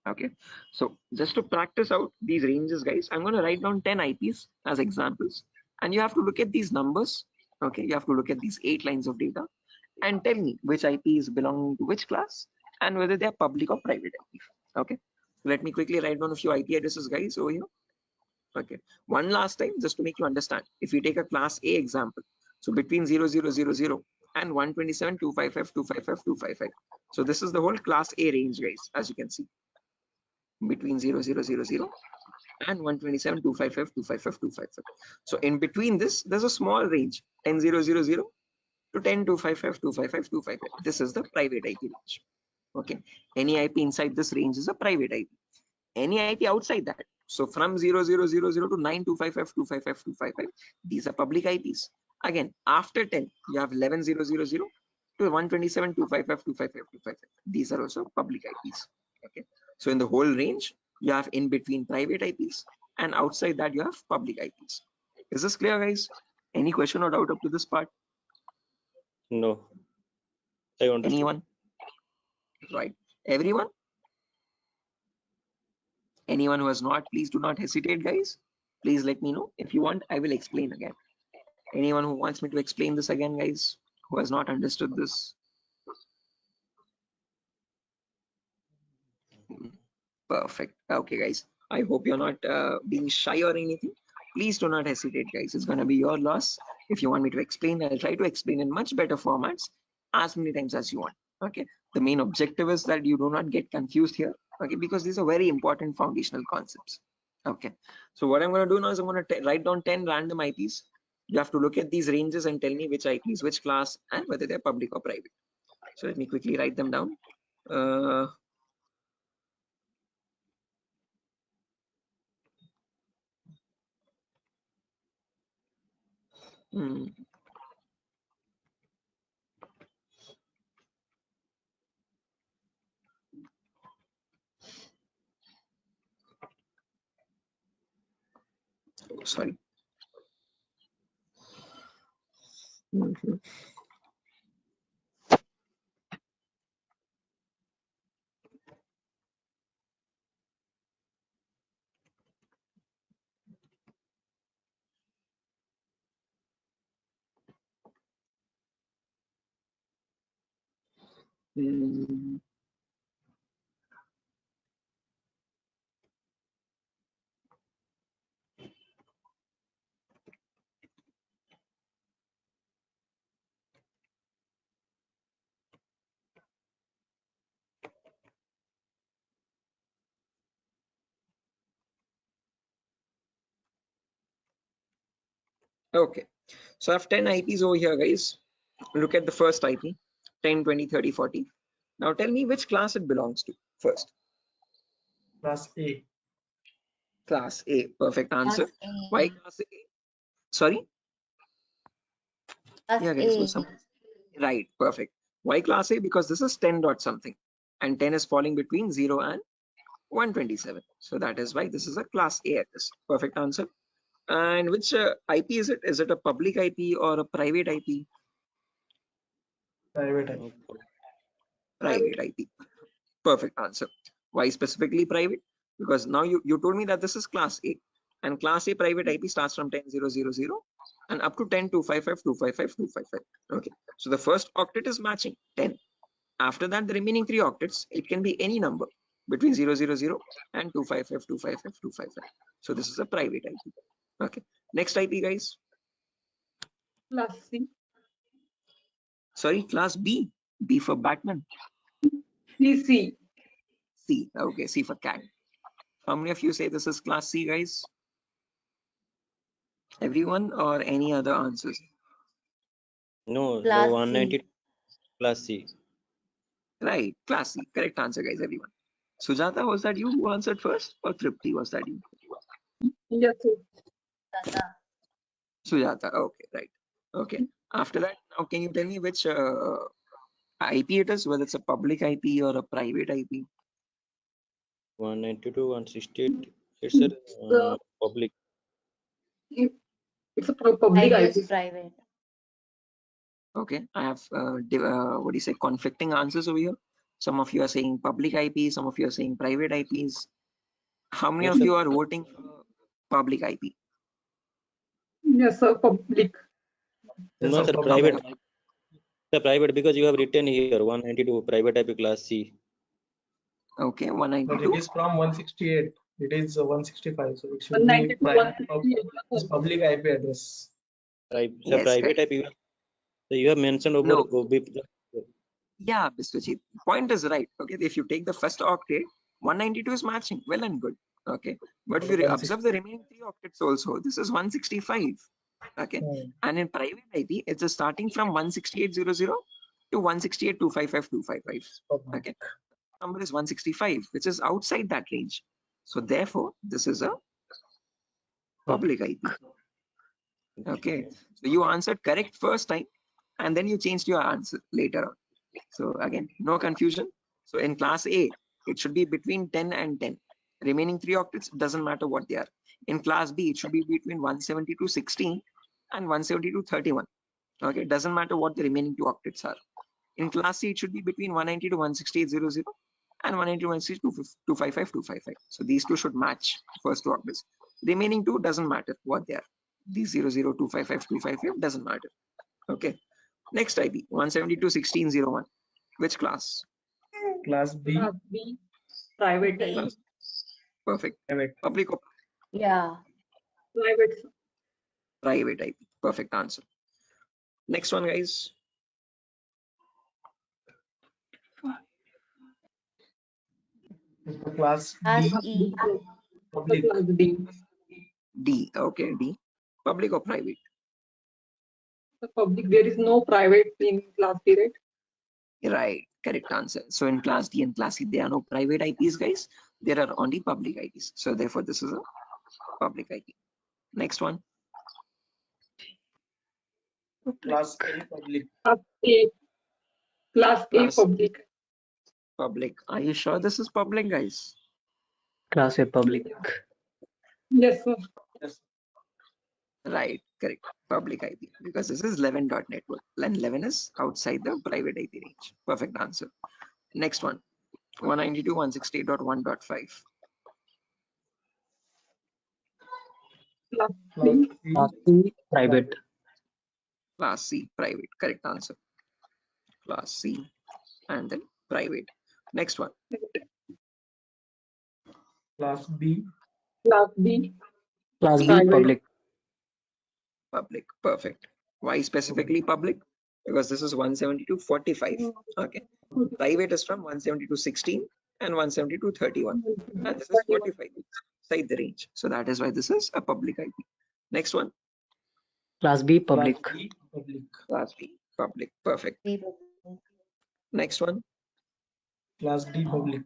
Okay, so just to practice out these ranges, guys, I'm going to write down 10 IPs as examples, and you have to look at these numbers. Okay, you have to look at these 8 lines of data and tell me which IP is belonging to which class and whether they are public or private IP. Okay, let me quickly write down a few IP addresses, guys, over here. Okay, one last time just to make you understand. If you take a class A example, so between 0000 and 127 255 255 255. So this is the whole class A range, guys, as you can see, between 0000 and 127 255 255 255. So in between this, there's a small range, 10000 to 10 255 255 255. This is the private IP range. Okay, any IP inside this range is a private IP. Any IP outside that, so from 0000 to 9255 255 255, these are public IPs. Again, after 10, you have 11000 to 127 255 255 255. These are also public IPs. Okay, so in the whole range, you have in between private IPs, and outside that you have public IPs. Is this clear, guys? Any question or doubt up to this part? No, I understood. Anyone? Right, everyone? Anyone who has not, please do not hesitate, guys. Please let me know. If you want, I will explain again. Anyone who wants me to explain this again, guys, who has not understood this? Perfect. Okay, guys, I hope you're not being shy or anything. Please do not hesitate, guys. It's going to be your loss. If you want me to explain, I'll try to explain in much better formats as many times as you want. Okay, the main objective is that you do not get confused here. Okay, because these are very important foundational concepts. Okay, so what I'm going to do now is I'm going to write down 10 random IPs. You have to look at these ranges and tell me which IPs, which class, and whether they're public or private. So let me quickly write them down. Sorry. Okay, so I have 10 IPs over here, guys. Look at the first IP, 10, 20, 30, 40. Now tell me which class it belongs to first. Class A. Class A, perfect answer. Class A. Why class A? Sorry? Class Yeah, guys. A. So right, perfect. Why class A? Because this is 10 dot something, and 10 is falling between 0 and 127. So that is why this is a class A address. Perfect answer. And which IP is it? Is it a public IP or a private IP? Private IP. Private IP. Perfect answer. Why specifically private? Because now you told me that this is class A, and class A private IP starts from 10.0.0.0 and up to 10.255.255.255. Okay. So the first octet is matching 10. After that, the remaining three octets, it can be any number between 000 and 255.255.255. So this is a private IP. Okay. Next IP, guys. Class C. Sorry, class B. B for Batman. C. C. Okay, C for cat. How many of you say this is class C, guys? Everyone or any other answers? No, the Class 190 C. plus C. Right, class C. Correct answer, guys, everyone. Sujata, was that you who answered first, or Tripti, was that you? Yes, sir. Tata. Sujata, okay, right. Okay. After that, now can you tell me which IP it is, whether it's a public IP or a private IP? 192, 168. It's a The public. it's a public I IP. guess private. Okay, I have what do you say, conflicting answers over here. Some of you are saying public IP, some of you are saying private IPs. How many Yes, of sir. you are voting for public IP? Yes, sir. Public. No, Yes, sir, public private. IP. The private because you have written here 192 private IP class C. Okay, But it 192. is from 168. It is 165. So it should be 192, private. 168. It's public IP address. The Yes, private correct. IP. So you have mentioned over No, OB. yeah, Biswajit, point is right. Okay, if you take the first octet, 192 is matching, well and good. Okay, but if you observe the remaining three octets also, this is 165. Okay, and in private IP, it's starting from 168.00 to 168.255.255. Okay, number is 165, which is outside that range. So therefore, this is a public IP. Okay, so you answered correct first time, and then you changed your answer later on. So again, no confusion. So in class A, it should be between 10 and 10. Remaining three octets doesn't matter what they are. In class B, it should be between 170 to 16 and 170 to 31. Okay, doesn't matter what the remaining two octets are. In class C, it should be between 190 to 168.00 and 190 to 162.255.255. So these two should match first two octets. Remaining two doesn't matter what they are. These 00.255.255 doesn't matter. Okay. Next IP 172.16.01. Which class? Class B. Class B. Private. B. Class. Perfect. Private. Public or Yeah. Private. Sir. private IP. Perfect answer. Next one, guys. Class Class D. E. Public. Class D. D. Okay, D. Public or private? The public. There is no private in class D, right? Right. Correct answer. So in class D and class C, there are no private IPs, guys. There are only public IPs. So therefore, this is a public IP. Next one. Class A. Public. Class A. Class A Class public. public. Are you sure this is public, guys? Class A public. Yes, sir. Yes. Right. Correct. Public IP. Because this is 11 dot network. And 11 is outside the private IP range. Perfect answer. Next one. 192.168.1.5. Class Class C. C. Class C private. Class C, private. Correct answer. Class C and then private. Next one. Class B. Class B. Class B Private. public. Public. Perfect. Why specifically public? Because this is 172.45. Okay. Private is from 172.16 and 172.31. And this is 45 inside the range. So that is why this is a public IP. Next one. Class B public. Class B. Public. Class B. Public. Perfect. B public. Next one. Class D. Public.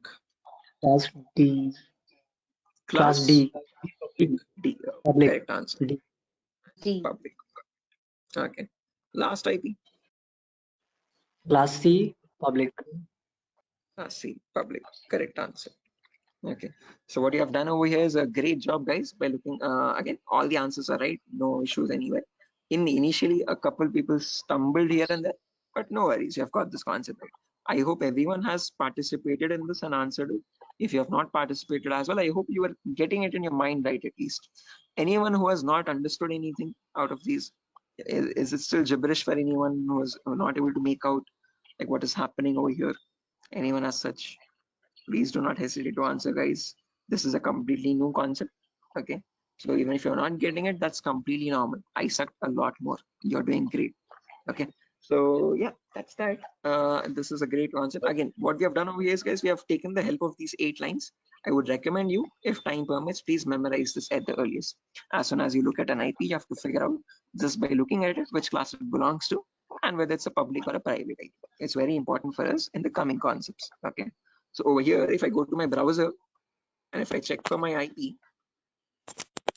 Class D. Class Class D Public. D. public. Correct answer. D. D. Public. Okay. Last IP. Class C, public. Class C, public. Correct answer. Okay, so what you have done over here is a great job, guys, by looking, again, all the answers are right, no issues anywhere. Initially, a couple people stumbled here and there, but no worries, you have got this concept right. I hope everyone has participated in this and answered it. If you have not participated as well, I hope you are getting it in your mind right at least. Anyone who has not understood anything out of these, is it still gibberish for anyone who is not able to make out like what is happening over here? Anyone as such? Please do not hesitate to answer, guys. This is a completely new concept. Okay, so even if you're not getting it, that's completely normal. I sucked a lot more. You're doing great. Okay, so yeah, that's that. This is a great concept. Again, what we have done over here is, guys, we have taken the help of these 8 lines. I would recommend you, if time permits, please memorize this at the earliest. As soon as you look at an IP, you have to figure out just by looking at it which class it belongs to and whether it's a public or a private IP. It's very important for us in the coming concepts. Okay, so over here, if I go to my browser and if I check for my IP,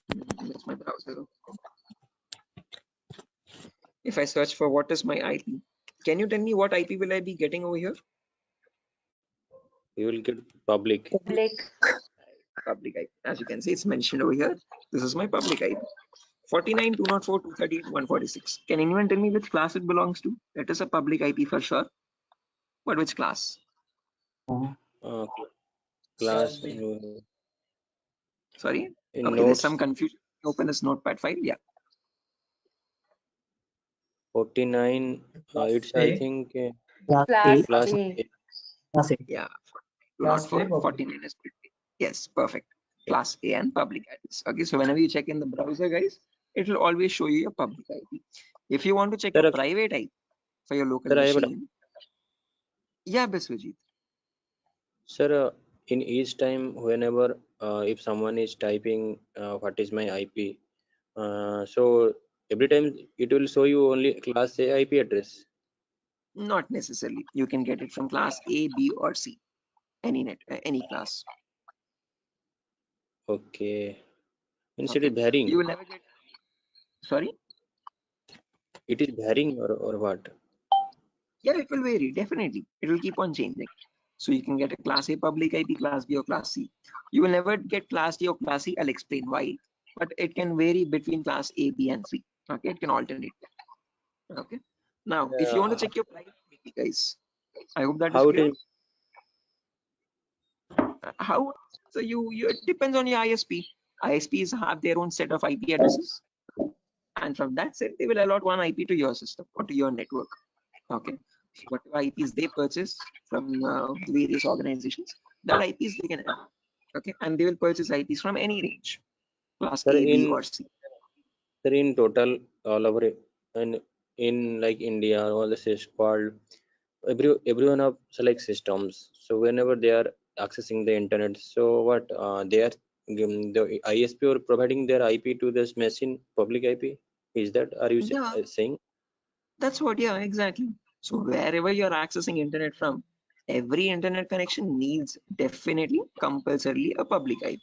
that's my browser. If I search for what is my IP, can you tell me what IP will I be getting over here? You will get public. Public. Public IP. As you can see, it's mentioned over here. This is my public IP. 49, 204, 238, 146. Can anyone tell me which class it belongs to? It is a public IP for sure. But which class? Uh, class Sorry? in Okay, there's notes some confusion. Open this notepad file. Yeah. 49. It's I think Class Class A. class A. A. Class A. Yeah. Class A, 204, public. 49 is public. Yes, perfect. Class A and public IPs. Okay, so whenever you check in the browser, guys, it will always show you your public IP. If you want to check Sir, your private IP for your local sir, I have a machine, yeah, Biswajit. Sir, in each time, whenever if someone is typing what is my IP, so every time it will show you only class A IP address. Not necessarily. You can get it from class A, B, or C. Any class. Okay, means it Okay. is varying. You will never get. Sorry. It is varying or what? Yeah, it will vary. Definitely, it will keep on changing. So you can get a class A public IP, class B, or class C. You will never get class D or class C. I'll explain why. But it can vary between class A, B, and C. Okay, it can alternate. Okay. Now, if you want to check your private IP, guys, I hope that is How it clear. is? How? So you it depends on your ISP. ISPs have their own set of IP addresses, and from that set, they will allot one IP to your system or to your network. Okay. So whatever IPs they purchase from the various organizations, that IPs they can add. Okay, and they will purchase IPs from any range, class Sir, A, B, or C. in total all over and in like India, all this is called everyone have select systems. So whenever they are accessing the internet, so what they are the ISP or providing their IP to this machine public IP. Is that are you Yeah, saying? that's what. Yeah, exactly. So wherever you're accessing internet from, every internet connection needs definitely compulsorily a public IP.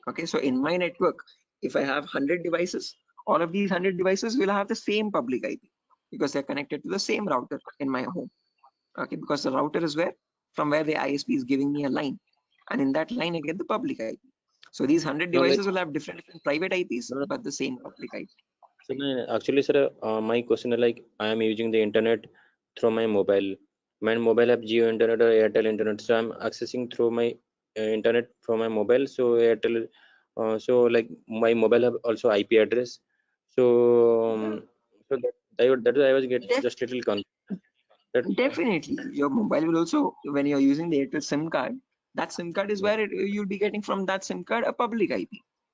Okay, so in my network, if I have 100 devices, all of these 100 devices will have the same public IP because they're connected to the same router in my home. Okay, because the router is where from where the ISP is giving me a line, and in that line I get the public IP. So these 100 No, like devices will have different private IPs, no, but the same public IP. so actually, sir, my question is like I am using the internet through my mobile. My mobile have Geo internet or Airtel internet, so I'm accessing through my internet from my mobile. So Airtel, so like my mobile have also IP address. So so that I was get Def just little confused. That Definitely, your mobile will also, when you're using the Airtel SIM card, that SIM card is yeah, where you'll be getting from that SIM card a public IP.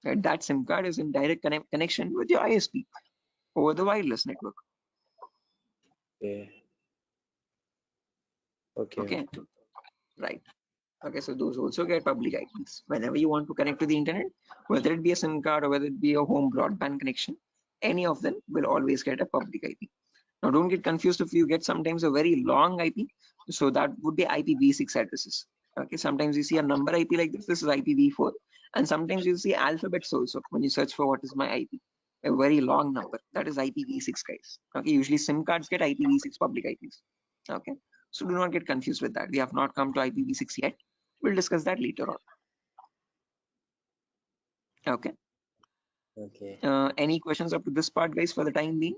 Right? That SIM card is in direct connection with your ISP over the wireless network. okay, okay, Okay, right. Okay, so those also get public IPs. Whenever you want to connect to the internet, whether it be a SIM card or whether it be a home broadband connection, any of them will always get a public IP. Now, don't get confused if you get sometimes a very long IP. So that would be IPv6 addresses. Okay, sometimes you see a number IP like this. This is IPv4, and sometimes you see alphabets also when you search for what is my IP. a very long number. That is IPv6, guys. Okay, usually SIM cards get IPv6 public IPs. Okay, so do not get confused with that. We have not come to IPv6 yet. We'll discuss that later on. Okay. Okay. Any questions up to this part, guys, for the time being?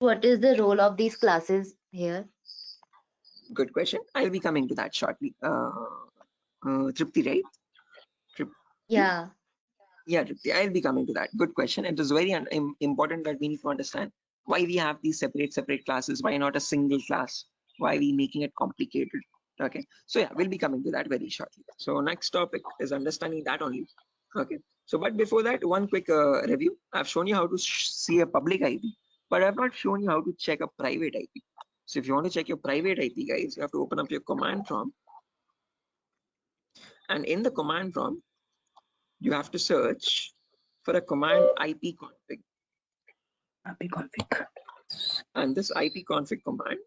What is the role of these classes here? Good question. I'll be coming to that shortly. Tripti, right? Yeah. Yeah, Tripti, I'll be coming to that. Good question. It is very important that we need to understand why we have these separate classes. Why not a single class? Why are we making it complicated? Okay. So yeah, we'll be coming to that very shortly. So next topic is understanding that only. Okay. So, but before that, one quick review. I've shown you how to see a public IP, but I've not shown you how to check a private IP. So if you want to check your private IP, guys, you have to open up your command prompt. And in the command prompt, you have to search for a command ipconfig. And this ipconfig command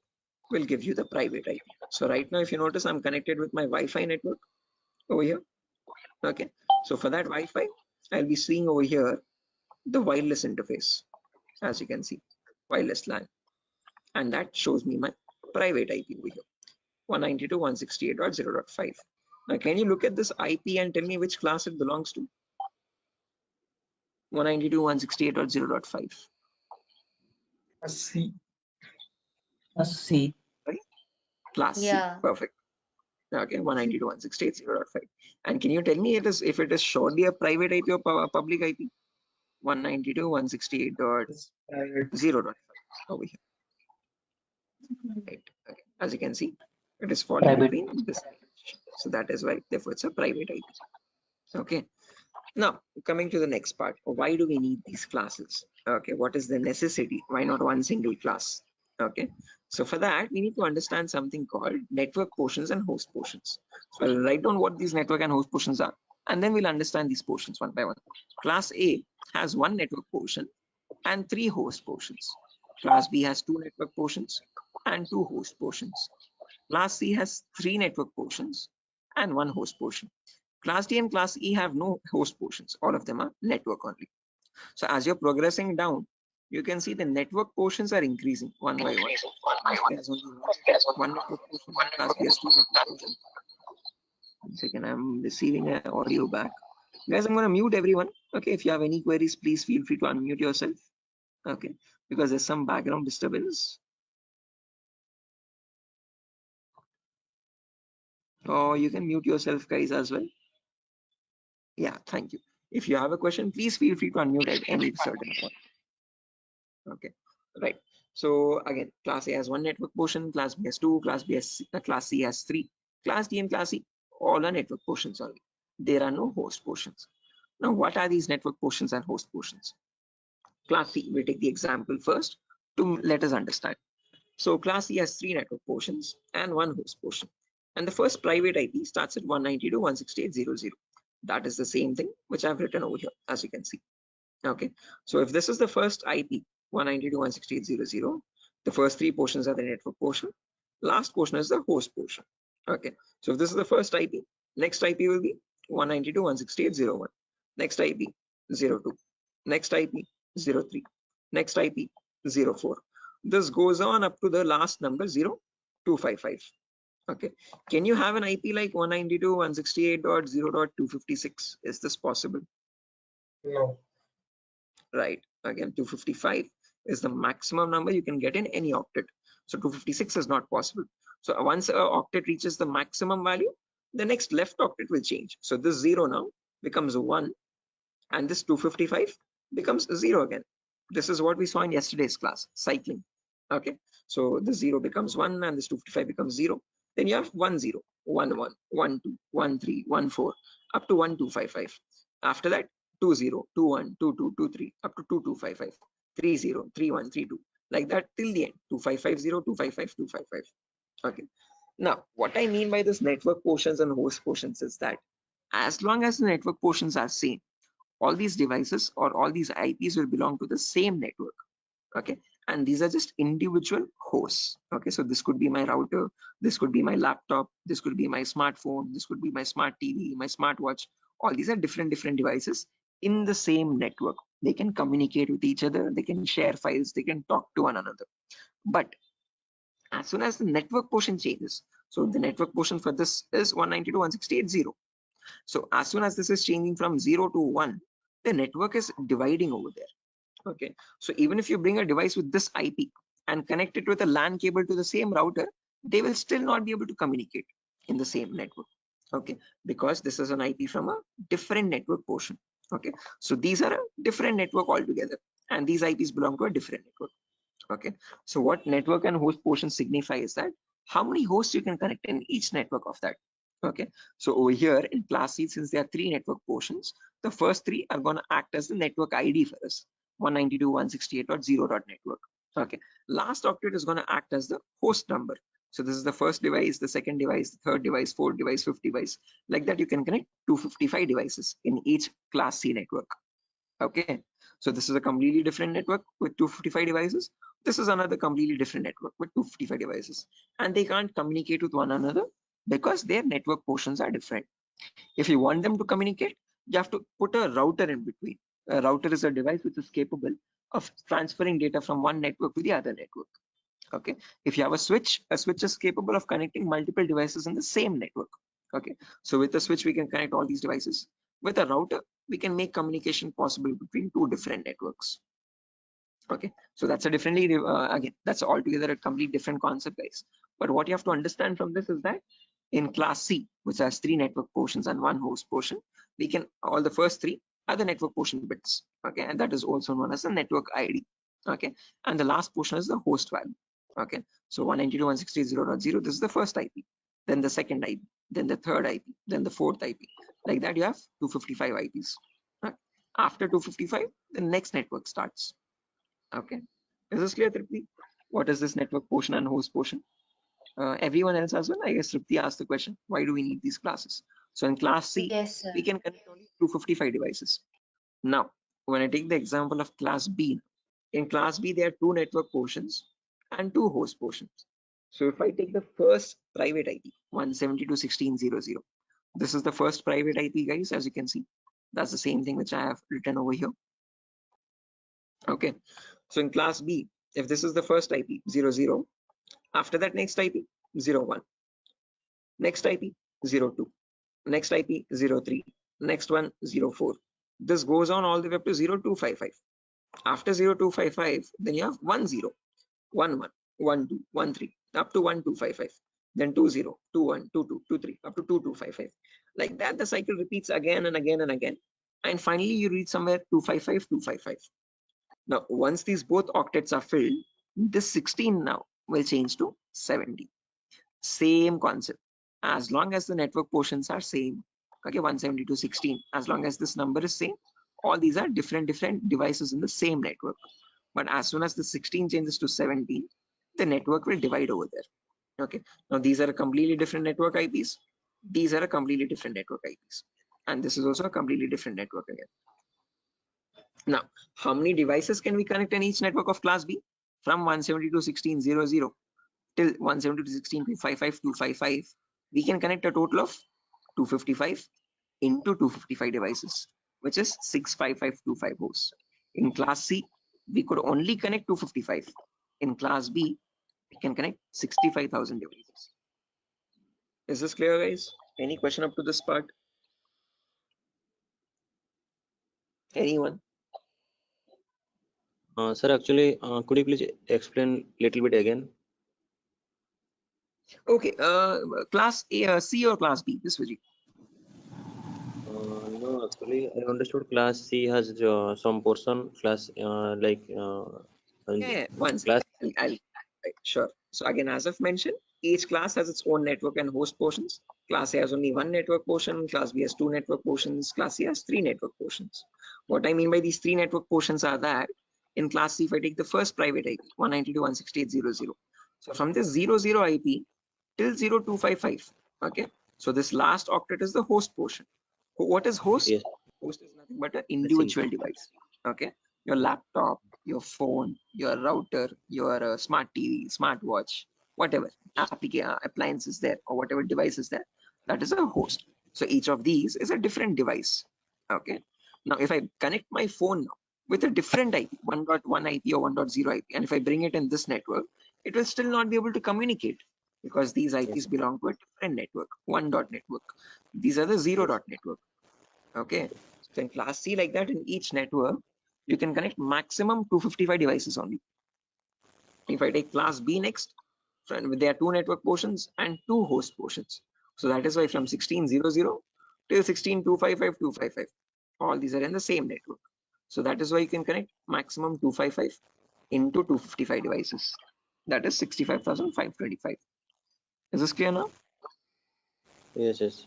will give you the private IP. So right now, if you notice, I'm connected with my Wi-Fi network over here. Okay. So for that Wi-Fi, I'll be seeing over here the wireless interface, as you can see, wireless LAN. And that shows me my private IP over here, 192.168.0.5. Now, can you look at this IP and tell me which class it belongs to? 192.168.0.5. C. C. Right? Class Yeah. C. Perfect. Okay, 192.168.0.5. And can you tell me if it is surely a private IP or public IP? 192.168.0.5 over here. Right. Okay. As you can see, it is falling Private. between this. So that is why, therefore, it's a private IP. Okay. Now, coming to the next part, why do we need these classes? Okay, what is the necessity? Why not one single class? Okay, so for that, we need to understand something called network portions and host portions. So I'll write down what these network and host portions are, and then we'll understand these portions one by one. Class A has one network portion and 3 host portions. Class B has 2 network portions and 2 host portions. Class C has 3 network portions and 1 host portion. Class D and Class E have no host portions. All of them are network only. So as you're progressing down, you can see the network portions are increasing one by one. There's only one network portion. Class B has 2 network portions. 1 second, I'm receiving an audio back. Guys, I'm going to mute everyone. Okay, if you have any queries, please feel free to unmute yourself. Okay, because there's some background disturbance. Or you can mute yourself, guys, as well. Yeah, thank you. If you have a question, please feel free to unmute at any certain point. Okay, right. So again, Class A has 1 network portion, Class B has 2, Class C has 3, Class D and Class E all are network portions only. There are no host portions. Now, what are these network portions and host portions? Class C, we'll take the example first to let us understand. So Class C has 3 network portions and 1 host portion. And the first private IP starts at 192.168.0.0. That is the same thing which I've written over here, as you can see. Okay, so if this is the first IP, 192.168.0.0, the first 3 portions are the network portion. Last portion is the host portion. Okay, so if this is the first IP, next IP will be 192.168.0.1. Next IP 0.2. Next IP 0.3. Next IP 0.4. This goes on up to the last number 0.255. Okay, can you have an IP like 192.168.0.256? Is this possible? No. Right, again 255 is the maximum number you can get in any octet. So 256 is not possible. So once an octet reaches the maximum value, the next left octet will change. So this 0 now becomes 1 and this 255 becomes 0 again. This is what we saw in yesterday's class, cycling. Okay, so the 0 becomes 1 and this 255 becomes 0. Then you have 1 0, 1 1, 1 2, 1 3, 1 4 up to 1 2 5 5. After that 2 0, 2 1, 2 2, 2 3 up to 2 2 5 5, 3 0, 3 1, 3 2, like that till the end, 2 5 5 0, 2 5 5, 2 5 5. Okay, now what I mean by this network portions and host portions is that as long as the network portions are same, all these devices or all these IPs will belong to the same network. Okay, and these are just individual hosts. Okay, so this could be my router, this could be my laptop, this could be my smartphone, this could be my smart TV, my smartwatch. All these are different devices in the same network. They can communicate with each other, they can share files, they can talk to one another. But as soon as the network portion changes, so the network portion for this is 192.168.0. So as soon as this is changing from 0 to 1, the network is dividing over there. Okay, so even if you bring a device with this IP and connect it with a LAN cable to the same router, they will still not be able to communicate in the same network. Okay, because this is an IP from a different network portion. Okay, so these are a different network altogether, and these IPs belong to a different network. Okay, so what network and host portion signify is that how many hosts you can connect in each network of that. Okay, so over here in class C, since there are 3 network portions, the first 3 are going to act as the network ID for us, 192.168.0.network. Okay, last octet is going to act as the host number. So this is the first device, the second device, the third device, fourth device, fifth device. Like that, you can connect 255 devices in each class C network. Okay, so this is a completely different network with 255 devices. This is another completely different network with 255 devices, and they can't communicate with one another because their network portions are different. If you want them to communicate, you have to put a router in between. A router is a device which is capable of transferring data from one network to the other network. Okay, if you have a switch is capable of connecting multiple devices in the same network. Okay, so with a switch we can connect all these devices. With a router we can make communication possible between 2 different networks. Okay, so that's a differently again, that's altogether a complete different concept, guys. But what you have to understand from this is that in class C, which has 3 network portions and 1 host portion, we can, all the first 3 are the network portion bits. Okay, and that is also known as the network ID. Okay, and the last portion is the host value. Okay, so 192.168.0.0, this is the first IP, then the second IP, then the third IP, then the fourth IP. Like that, you have 255 IPs. After 255, the next network starts. Okay, is this clear, Tripti? What is this network portion and host portion? Everyone else as well? I guess Tripti asked the question, why do we need these classes? So in class C, Yes, sir. we can connect only 255 devices. Now, when I take the example of class B, in class B, there are 2 network portions and 2 host portions. So if I take the first private IP, 172.16.0.0, this is the first private IP, guys, as you can see. That's the same thing which I have written over here. Okay, so in class B, if this is the first IP, 00, after that next IP, 01, next IP, 02, next IP, 03, next one, 04. This goes on all the way up to 0255. After 0255, then you have 10, 11, 12, 13, up to 1255, then 20, 21, 22, 23, up to 2255. Like that, the cycle repeats again and again and again. And finally, you reach somewhere 255, 255. Now, once these both octets are filled, this 16 now will change to 70. Same concept. As long as the network portions are same, okay, 170 to 16, as long as this number is same, all these are different devices in the same network. But as soon as the 16 changes to 17, the network will divide over there. Okay, now these are a completely different network IPs. These are a completely different network IPs. And this is also a completely different network again. Now, how many devices can we connect in each network of class B? From 172.16.0.0 till 172.16.255.255, we can connect a total of 255 into 255 devices, which is 65525 hosts. In class C, we could only connect 255. In class B, we can connect 65,000 devices. Is this clear, guys? Any question up to this part? Anyone? Sir, actually, could you please explain little bit again? Okay, class A, C or class B, Viswajit? No, actually, I understood class C has some portion, class Yeah, one class. second. Right, sure. So again, as I've mentioned, each class has its own network and host portions. Class A has only 1 network portion, class B has 2 network portions, class C has 3 network portions. What I mean by these 3 network portions are that in class C, if I take the first private IP, 192.168.0.0. So from this 00 IP till 0255, okay? So this last octet is the host portion. What is host? Yes. Host is nothing but an individual device, okay? Your laptop, your phone, your router, your smart TV, smart watch, whatever appliance is there or whatever device is there, that is a host. So each of these is a different device. Okay. Now, if I connect my phone now with a different IP, 1.1 IP or 1.0 IP, and if I bring it in this network, it will still not be able to communicate because these IPs belong to a different network, one dot network. These are the zero dot network. Okay. So in class C, like that, in each network, you can connect maximum 255 devices only. If I take class B next, there are two network portions and two host portions. So that is why from 16.00 till 16.255.255, all these are in the same network. So that is why you can connect maximum 255 into 255 devices. That is 65,525. Is this clear now? Yes, yes.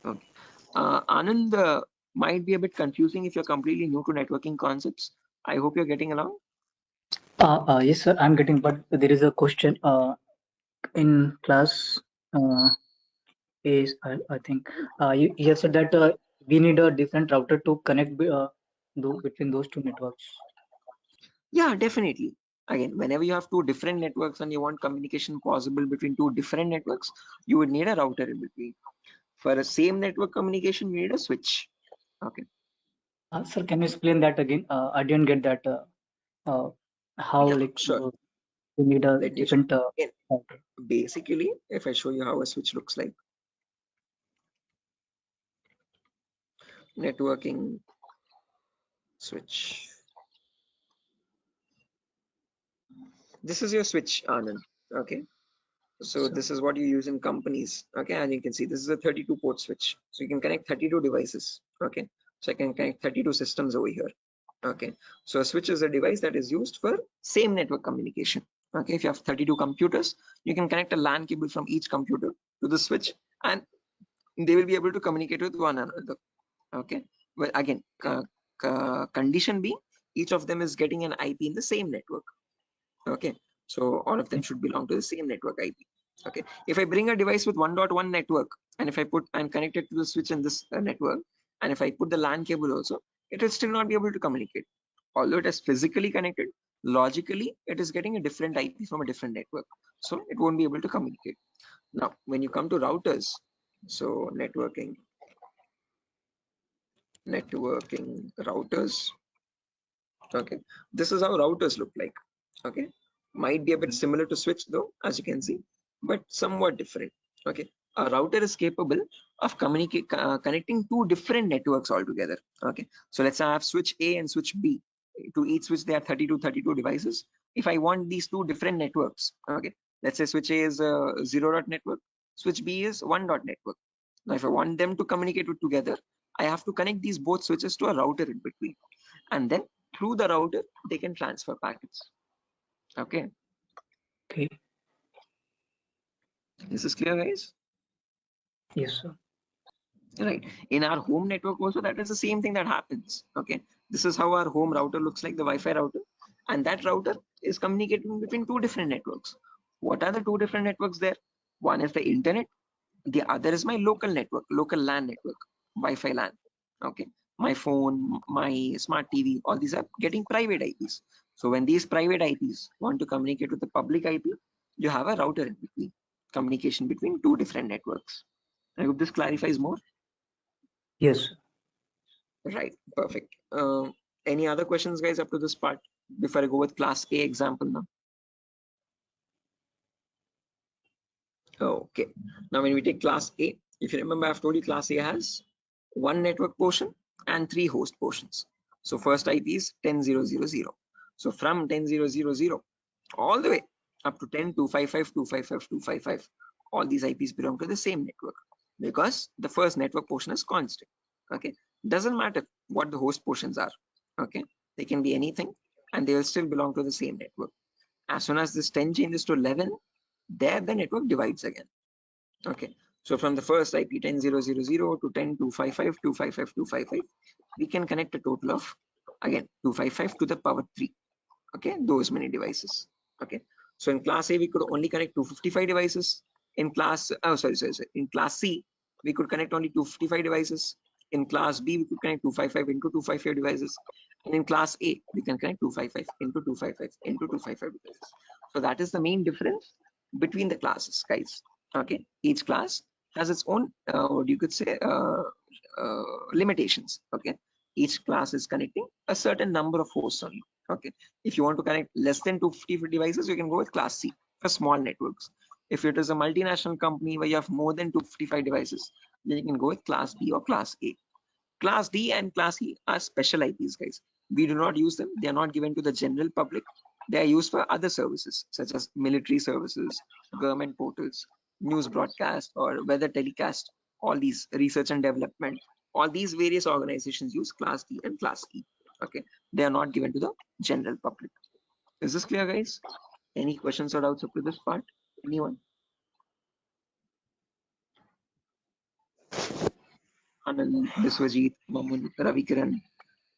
Okay. Anand, might be a bit confusing if you're completely new to networking concepts. I hope you're getting along. Yes, sir, I'm getting, but there is a question in class is I think you have said that we need a different router to connect between those two networks. Yeah, definitely. Again, whenever you have two different networks and you want communication possible between two different networks, you would need a router in between. For a same network communication, we need a switch. Okay. Sir, can you explain that again? I didn't get that. How Yeah, like sure. we need a Let me show different you. Again, router. basically, if I show you how a switch looks like, networking switch. This is your switch, Anand. Okay. So this is what you use in companies. Okay, and you can see this is a 32 port switch. So you can connect 32 devices. Okay, so I can connect 32 systems over here. Okay, so a switch is a device that is used for same network communication. Okay, if you have 32 computers, you can connect a LAN cable from each computer to the switch, and they will be able to communicate with one another. Okay, well, again, condition being each of them is getting an IP in the same network. Okay, so all of them should belong to the same network IP. Okay, if I bring a device with 1.1 network, and if I'm connected to the switch in this network, and if I put the LAN cable also, it will still not be able to communicate. Although it is physically connected, logically it is getting a different IP from a different network, so it won't be able to communicate. Now, when you come to routers, so networking routers. Okay, this is how routers look like. Okay, might be a bit similar to switch though, as you can see, but somewhat different. Okay, a router is capable of connecting two different networks altogether. Okay, so let's say I have switch A and switch B. To each switch there are 32 devices. If I want these two different networks, okay, let's say switch A is a 0 dot network, switch B is 1 dot network. Now if I want them to communicate together, I have to connect these both switches to a router in between, and then through the router they can transfer packets. Okay, Okay. this is clear, guys? Yes, sir. Right, in our home network also that is the same thing that happens. Okay, this is how our home router looks like, the Wi-Fi router, and that router is communicating between two different networks. What are the two different networks there? One is the internet, the other is my local network, local LAN network, Wi-Fi LAN. Okay, my phone, my smart TV, all these are getting private IPs. So when these private IPs want to communicate with the public IP, you have a router in between, communication between two different networks. I hope this clarifies more. Yes. Right, perfect. Any other questions, guys, up to this part before I go with class A example now? Okay, now when we take class A, if you remember, I've told you class A has one network portion and three host portions. So first IP is 10.0.0.0. So from 10.0.0.0 all the way up to 10.255.255.255, all these IPs belong to the same network because the first network portion is constant. Okay, doesn't matter what the host portions are. Okay, they can be anything and they will still belong to the same network. As soon as this 10 changes to 11, there the network divides again. Okay, so from the first IP 10.0.0.0 to 10.255.255.255, we can connect a total of, again, 255 to the power 3. Okay, those many devices. Okay, so in class A we could only connect 255 devices. In class in class C we could connect only 255 devices. In class B we could connect 255 into 255 devices, and in class A we can connect 255 into 255 into 255 devices. So that is the main difference between the classes, guys. Okay, each class has its own what you could say limitations. Okay, Each class is connecting a certain number of hosts only. Okay. If you want to connect less than 250 devices, you can go with class C for small networks. If it is a multinational company where you have more than 255 devices, then you can go with class B or class A. Class D and class E are special IPs, guys. We do not use them. They are not given to the general public. They are used for other services such as military services, government portals, news broadcast, or weather telecast. All these research and development, all these various organizations use class D and class E. Okay, they are not given to the general public. Is this clear, guys? Any questions or doubts up to this part? Anyone? Anand, Biswajit, Mamun, Ravi Kiran,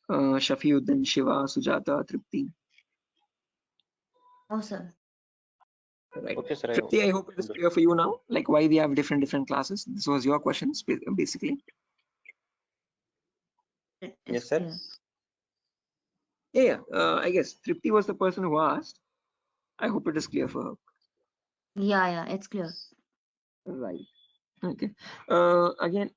Shafiuddin, Shiva, Sujata, Tripti. No, sir. Right. Okay, sir. Tripti, I hope it is clear for you now, like why we have different classes. This was your question, basically. It Yes, is sir. clear. Yeah, I guess Tripti was the person who asked. I hope it is clear for her. Yeah, it's clear. Right. Okay. Again,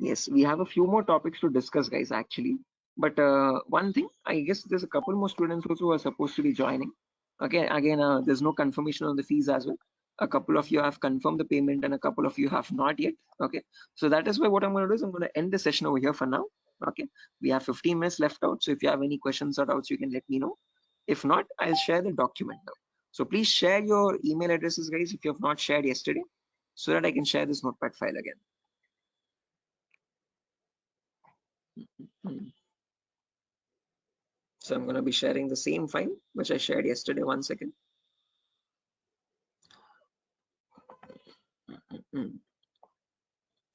yes, we have a few more topics to discuss, guys, actually. But one thing, I guess there's a couple more students also who are supposed to be joining. Okay, again, there's no confirmation on the fees as well. A couple of you have confirmed the payment and a couple of you have not yet. Okay, so that is why what I'm going to do is I'm going to end the session over here for now. Okay, we have 15 minutes left out. So if you have any questions or doubts, you can let me know. If not, I'll share the document now. So please share your email addresses, guys, if you have not shared yesterday, so that I can share this notepad file again. So I'm going to be sharing the same file which I shared yesterday. 1 second.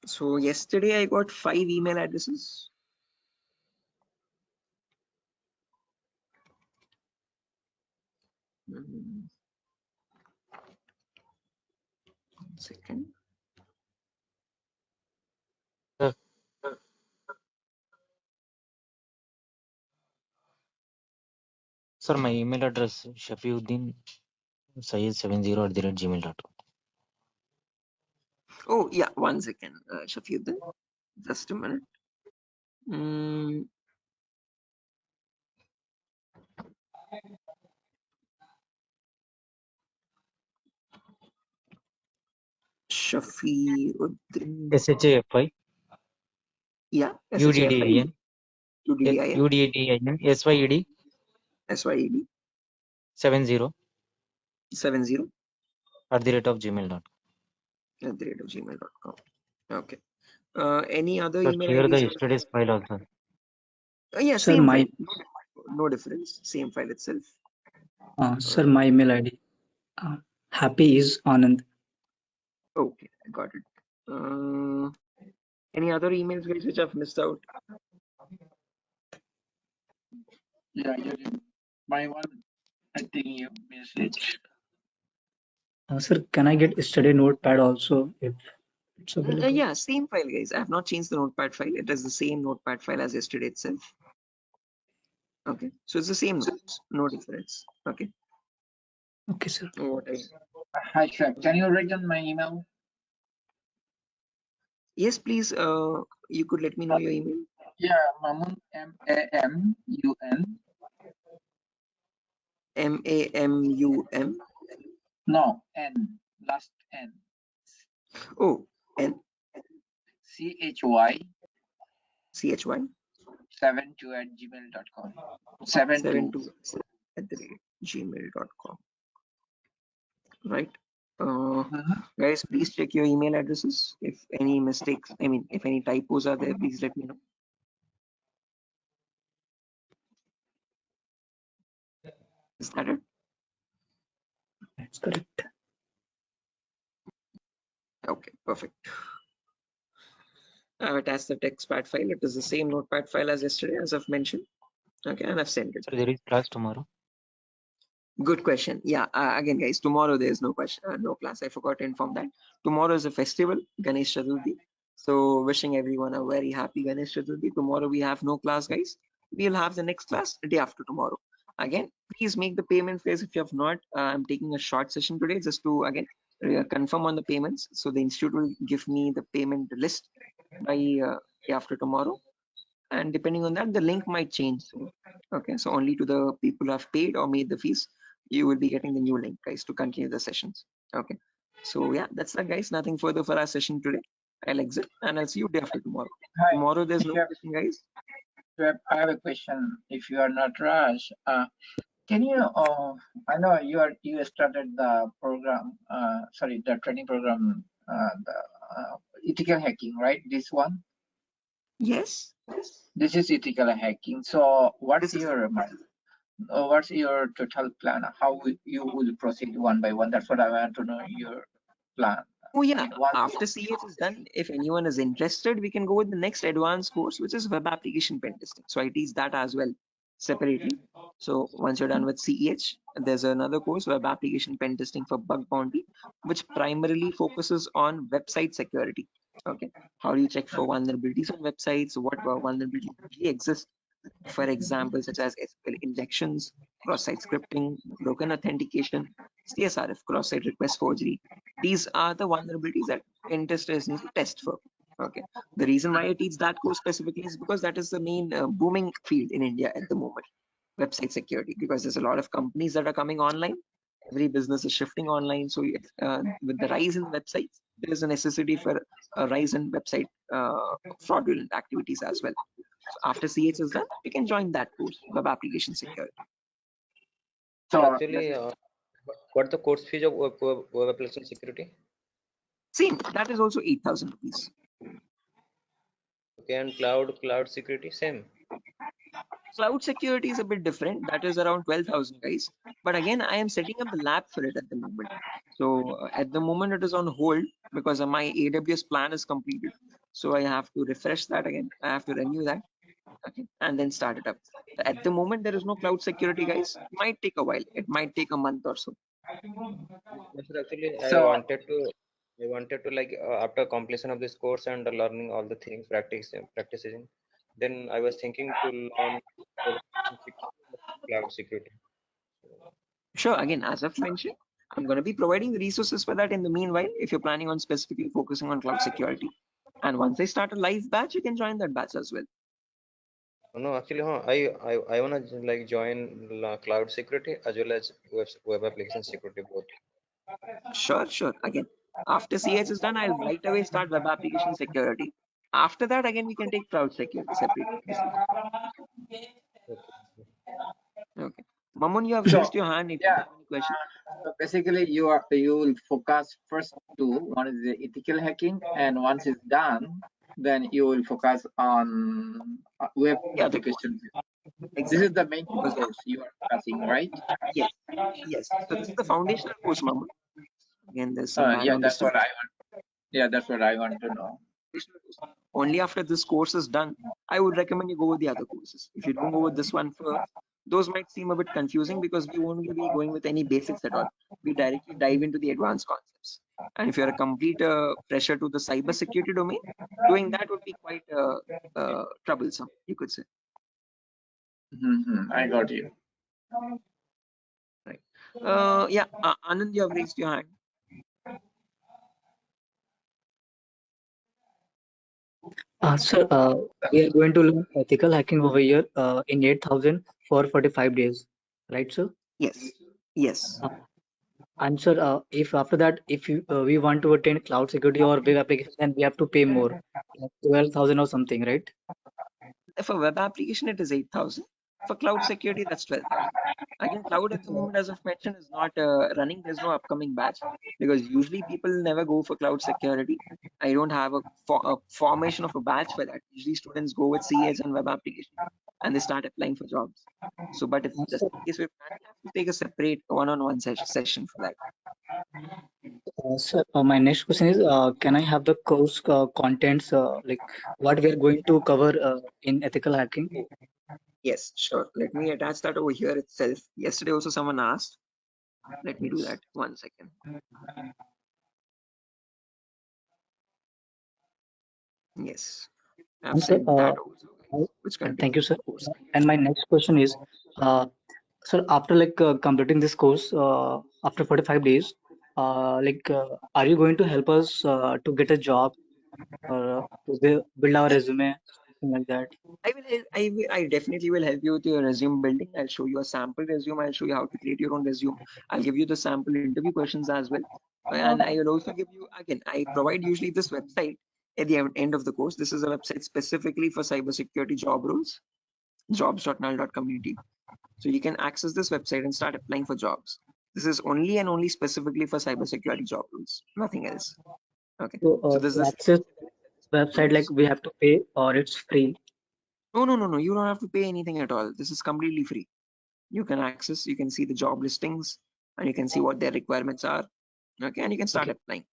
So yesterday I got 5 email addresses. One second. Sir, my email address Shafiuddin Sayed70@gmail.com. Oh yeah, 1 second, Shafiuddin. Just a minute. Shafiuddin. SHAFI Yeah, UDDIN UDDIN UDDIN SYED SYED 70 70 @gmail.com. @gmail.com. Okay. Any other Sir, email clear the IDs? yesterday's file also. Yeah, Sir, same my file. No difference. Same file itself. sir, my email ID. Happy is Anand. Okay, I got it. Any other emails, guys, which I've missed out? Yeah, you did. My one, I think you message. Sir, can I get yesterday notepad also if it's available? Yeah, same file, guys. I have not changed the notepad file. It is the same notepad file as yesterday itself. Okay, so it's the same notes, no difference. Okay. Okay, sir. What I... Hi, sir. Can you write down my email? Yes, please. You could let me know your email. Yeah, Mamun, MAMUN. MAMUM. No, N. Last N. Oh, N. CHY. CHY. 72@gmail.com. 72. 72@gmail.com. Right. Guys, please check your email addresses. If any mistakes, if any typos are there, please let me know. Is that it? That's correct. Okay, perfect. I've attached the textpad file. It is the same notepad file as yesterday, as I've mentioned. Okay, and I've sent it. Sir, there is class tomorrow. Good question. Yeah, again, guys, tomorrow there is no question, no class. I forgot to inform that. Tomorrow is a festival, Ganesh Chaturthi. So wishing everyone a very happy Ganesh Chaturthi. Tomorrow we have no class, guys. We'll have the next class the day after tomorrow. Again, please make the payments, guys. If you have not, I'm taking a short session today just to again confirm on the payments. So the institute will give me the payment list by day after tomorrow. and depending on that, the link might change soon. Okay, so only to the people who have paid or made the fees, you will be getting the new link, guys, to continue the sessions. Okay, so yeah, that's that, guys. Nothing further for our session today. I'll exit and I'll see you day after tomorrow. Hi, Tomorrow there's no Shoaib, session, guys. Shoaib, I have a question. If you are not Raj, can you? I know you started the program. Sorry, the training program. The ethical hacking, right? This one. Yes. This is ethical hacking. So, This is what's your total plan? How you will proceed one by one? That's what I want to know. Your plan. Oh I yeah, mean, once after CH is done, if anyone is interested, we can go with the next advanced course, which is web application pen testing. So I teach that as well separately. So once you're done with CEH, there's another course, web application pen testing for bug bounty, which primarily focuses on website security. Okay, how do you check for vulnerabilities on websites? What vulnerabilities really exist? For example, such as SQL injections, cross-site scripting, broken authentication, CSRF, cross-site request forgery. These are the vulnerabilities that pen testers need to test for. Okay. The reason why I teach that course specifically is because that is the main booming field in India at the moment, website security, because there's a lot of companies that are coming online. Every business is shifting online. So with the rise in websites, there is a necessity for a rise in website fraudulent activities as well. So after CH is done, you can join that course, web application security. so Actually, what the course fees of web application security? Same, that is also 8,000 rupees. Okay, and cloud security same. Cloud security is a bit different. That is around 12,000, guys. But again, I am setting up the lab for it at the moment. So at the moment, it is on hold because my AWS plan is completed. So I have to refresh that again. I have to renew that. Okay, and then start it up. So at the moment, there is no cloud security, guys. It might take a while. It might take a month or so. Yes, sir, actually, I so wanted to like after completion of this course and learning all the things, practicing, then I was thinking to learn web application security, cloud security. Sure, again, as I've mentioned, I'm going to be providing the resources for that in the meanwhile, if you're planning on specifically focusing on cloud security. And once I start a live batch, you can join that batch as well. No, actually, I wanna like join cloud security as well as web application security both. Sure. Again, after CH is done, I'll right away start web application security. After that, again, we can take cloud security separately. Okay. Mamun, you have So, raised your hand if you yeah, have any question. so basically you will focus first to one is the ethical hacking, and once it's done, then you will focus on web Yeah, applications. This exactly. is the main course you are focusing, right? Yes. So this is the foundational course, Mamun. Again, there's some Yeah, background that's what disturbance. that's what I want to know. Only after this course is done, I would recommend you go with the other courses. If you don't go with this one first, those might seem a bit confusing because we won't be going with any basics at all. We directly dive into the advanced concepts. And if you're a complete fresher to the cybersecurity domain, doing that would be quite troublesome, you could say. I got you. Right. Yeah, Anand, you have raised your hand. Sir, we are going to learn ethical hacking over here in 8,000 for 45 days, right, sir? Yes. And sir, if after that, if we want to attend cloud security or web application, then we have to pay more, like 12,000 or something, right? For web application, it is 8,000. For cloud security, that's 12,000. Again, cloud at the moment, as I've mentioned, is not running. There's no upcoming batch because usually people never go for cloud security. I don't have a formation of a batch for that. Usually students go with CH and web application and they start applying for jobs. So, but if just in case we're planning, I have to take a separate one-on-one session for that. Sir, my next question is, can I have the course contents, like what we are going to cover in ethical hacking? Yes, sure. Let me attach that over here itself. Yesterday also someone asked. Let me do that. 1 second. Yes. I've And sir, sent that also, which thank contains you, sir. the course. And my next question is, sir, after like completing this course, after 45 days, are you going to help us to get a job or to build our resume? something like that. I definitely will help you with your resume building. I'll show you a sample resume. I'll show you how to create your own resume. I'll give you the sample interview questions as well. And I will also give you, again, I provide usually this website at the end of the course. This is a website specifically for cybersecurity job roles, jobs.null.community. So you can access this website and start applying for jobs. This is only and only specifically for cybersecurity job roles, nothing else. Okay. So So this to is access website, like we have to pay or it's free? no. You don't have to pay anything at all. This is completely free. You can access, you can see the job listings, and you can see what their requirements are. Okay, and you can start Okay. applying.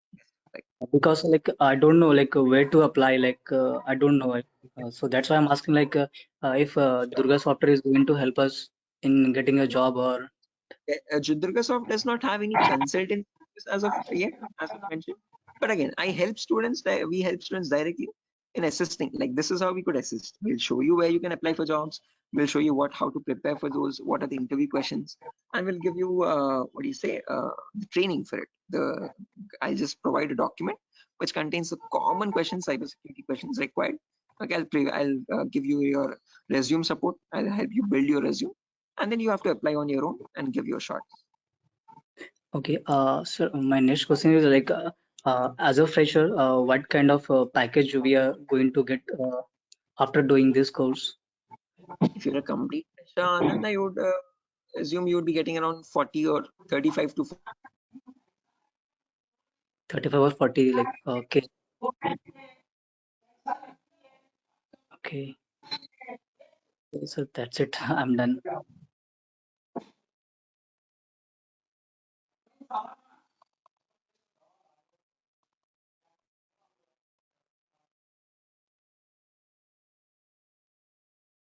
Because like I don't know like where to apply, like I don't know it. So that's why I'm asking like if Durga Software is going to help us in getting a job or Durga Soft does not have any consultant as of yet, as I mentioned. But again, we help students directly in assisting. Like this is how we could assist. We'll show you where you can apply for jobs. We'll show you how to prepare for those, what are the interview questions, and we'll give you the training for it. I'll just provide a document which contains the common questions, cybersecurity questions required. Okay, I'll give you your resume support. I'll help you build your resume, and then you have to apply on your own and give your shot. okay. So my next question is like as a fresher, what kind of package we are going to get after doing this course? If you're a complete fresher, then I would assume you would be getting around 40 or 35 to 35 or 40, like okay. Okay. So that's it. I'm done.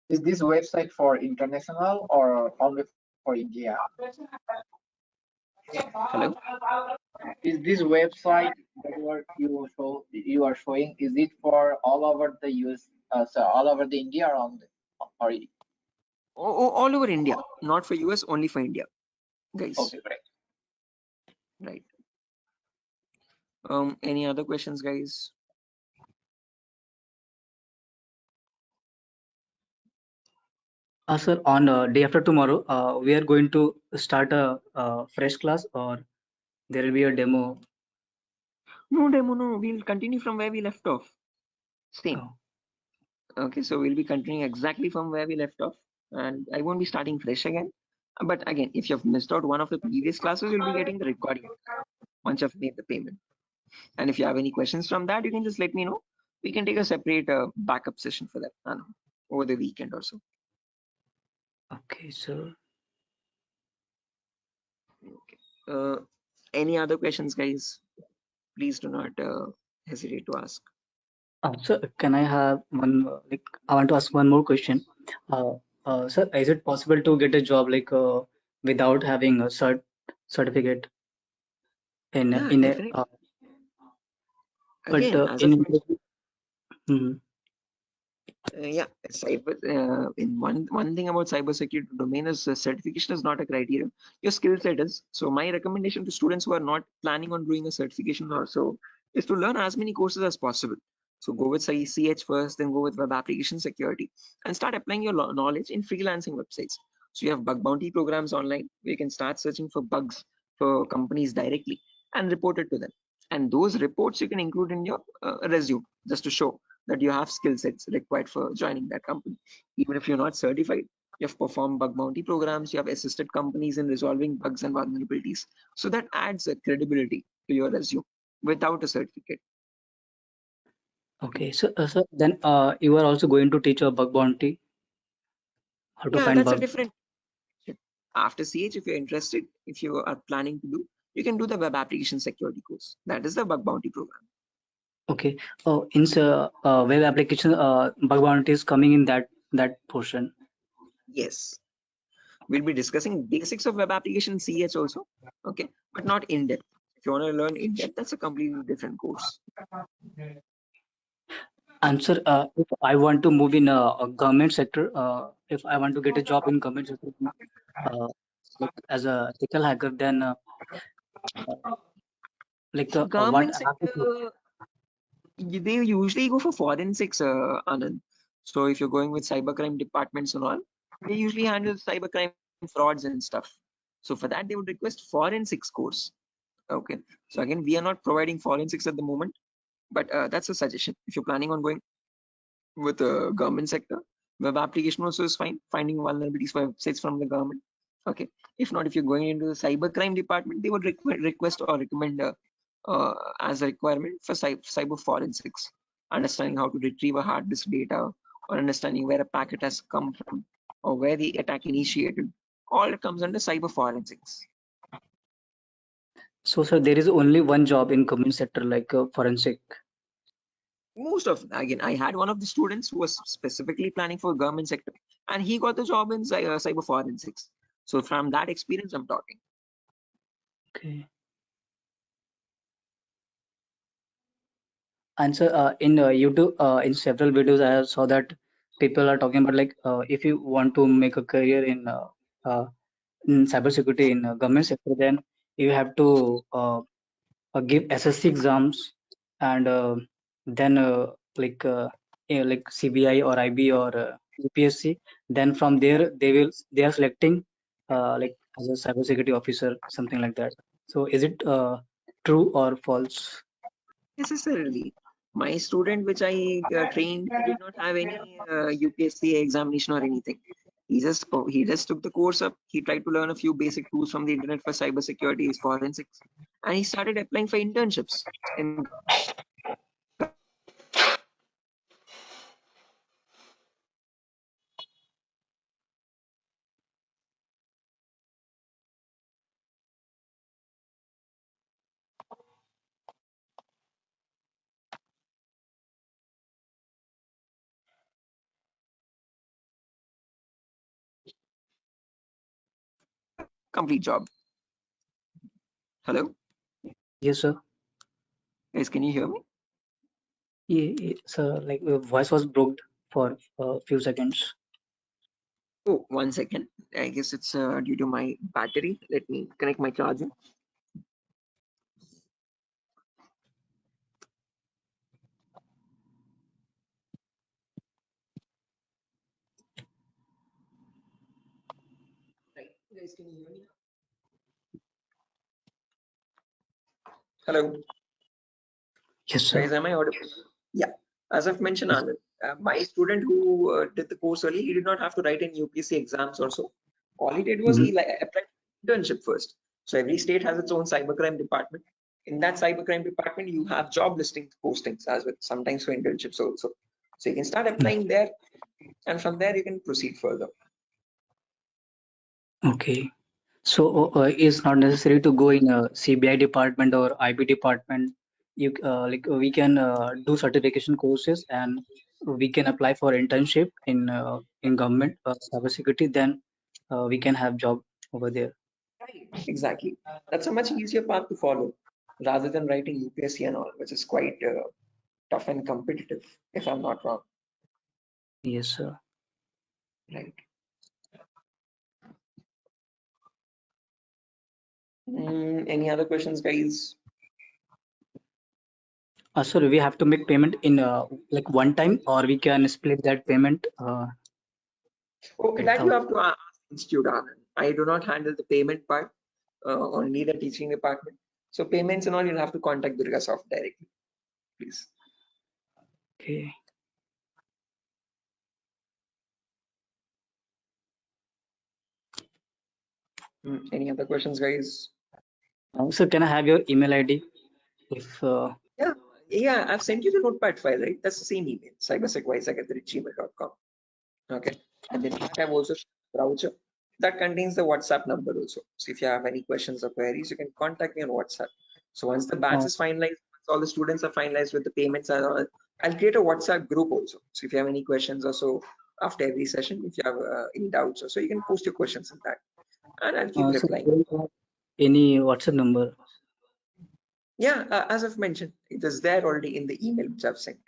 Is this website for international or only for India? Hello? Is this website that you are showing, is it for all over the US, so all over the India or All over India, not for US, only for India, guys. okay, great. Right. Any other questions, guys? Sir, on day after tomorrow, we are going to start a fresh class or there will be a demo. No demo, no. We'll continue from where we left off. Same. Oh, Okay, so we'll be continuing exactly from where we left off, and I won't be starting fresh again. But again, if you've missed out one of the previous classes, you'll be getting the recording once you've made the payment. And if you have any questions from that, you can just let me know. We can take a separate backup session for that over the weekend or so. okay, sir. Okay. Any other questions, guys? Please do not hesitate to ask. Sir, can I have one? Like, I want to ask one more question. Sir, is it possible to get a job like without having a certificate Yeah, in a definitely. but Again, as in of interview? Mhm. yeah, in one thing about cybersecurity domain is certification is not a criteria. Your skill set is. So my recommendation to students who are not planning on doing a certification or so is to learn as many courses as possible. So go with CH first, then go with web application security, and start applying your knowledge in freelancing websites. So you have bug bounty programs online where you can start searching for bugs for companies directly and report it to them. And those reports you can include in your resume just to show that you have skill sets required for joining that company. Even if you're not certified, you have performed bug bounty programs, you have assisted companies in resolving bugs and vulnerabilities. So that adds a credibility to your resume without a certificate. Okay, so then you are also going to teach a bug bounty, how to Yeah, find that's a bug. different. After CH, if you're interested, if you are planning to do, you can do the web application security course. That is the bug bounty program. Okay. Oh, in web application, bug bounty is coming in that portion. Yes. We'll be discussing basics of web application CH also, okay, but not in depth. If you want to learn in depth, that's a completely different course. And sir, if I want to move in a government sector, if I want to get a job in government sector, uh, like as a ethical hacker, then like what Government I have to do? sector, they usually go for forensics, Anand. So if you're going with cybercrime departments and all, they usually handle cybercrime frauds and stuff. So for that, they would request forensics course. Okay. So again, we are not providing forensics at the moment, but that's a suggestion. If you're planning on going with the government sector, web application also is fine. Finding vulnerabilities for websites from the government. Okay. If not, if you're going into the cybercrime department, they would request or recommend as a requirement for cyber forensics, understanding how to retrieve a hard disk data, or understanding where a packet has come from, or where the attack initiated. All it comes under cyber forensics. So, sir, there is only one job in government sector like forensic. Most of, again, I had one of the students who was specifically planning for government sector, and he got the job in cyber forensics. So from that experience, I'm talking. Okay. And so in YouTube, in several videos, I saw that people are talking about like if you want to make a career in cybersecurity in government sector, then you have to give SSC exams and then like CBI or IB or UPSC. Then from there they are selecting like as a cybersecurity officer, something like that. So is it true or false? Necessarily, my student which I trained, he did not have any UPSC examination or anything. He just took the course up. He tried to learn a few basic tools from the internet for cybersecurity, forensics, and he started applying for internships in complete job. Hello, Yes, sir. guys, can you hear me? So like voice was broke for a few seconds. Oh, 1 second. I guess it's due to my battery. Let me connect my charger. Right, guys, can you hear me? Hello, Yes, sir. guys, am I audible? Yeah, as I've mentioned, Yes. Anand, my student who did the course early, he did not have to write any UPSC exams or so. All he did was Mhm. he applied for internship first. So every state has its own cybercrime department. In that cybercrime department, you have job listing postings as well, sometimes for internships also. So you can start applying there, and from there you can proceed further. Okay. So it's not necessary to go in a CBI department or IB department. You we can do certification courses and we can apply for internship in government cybersecurity. Then we can have job over there. Right, exactly. That's a much easier path to follow rather than writing UPSC and all, which is quite tough and competitive, if I'm not wrong. Yes, sir. Right. Any other questions, guys? Sir, we have to make payment in like one time, or we can split that payment Oh, at that you the. have to ask Institute Anand. I do not handle the payment part, only the teaching department. So payments and all, you'll have to contact Durga Soft directly, please. Okay. Any other questions, guys? Sir, can I have your email ID? If Yeah, yeah, I've sent you the notepad file, right? That's the same email, cybersecwise@gmail.com. Okay, and then I've also shared a browser that contains the WhatsApp number also. So if you have any questions or queries, you can contact me on WhatsApp. So once the batch is finalized, once all the students are finalized with the payments and all, I'll create a WhatsApp group also. So if you have any questions or so after every session, if you have any doubts or so, you can post your questions in that, and I'll keep so replying. do you have any WhatsApp number? Yeah, as I've mentioned, it is there already in the email which I've sent.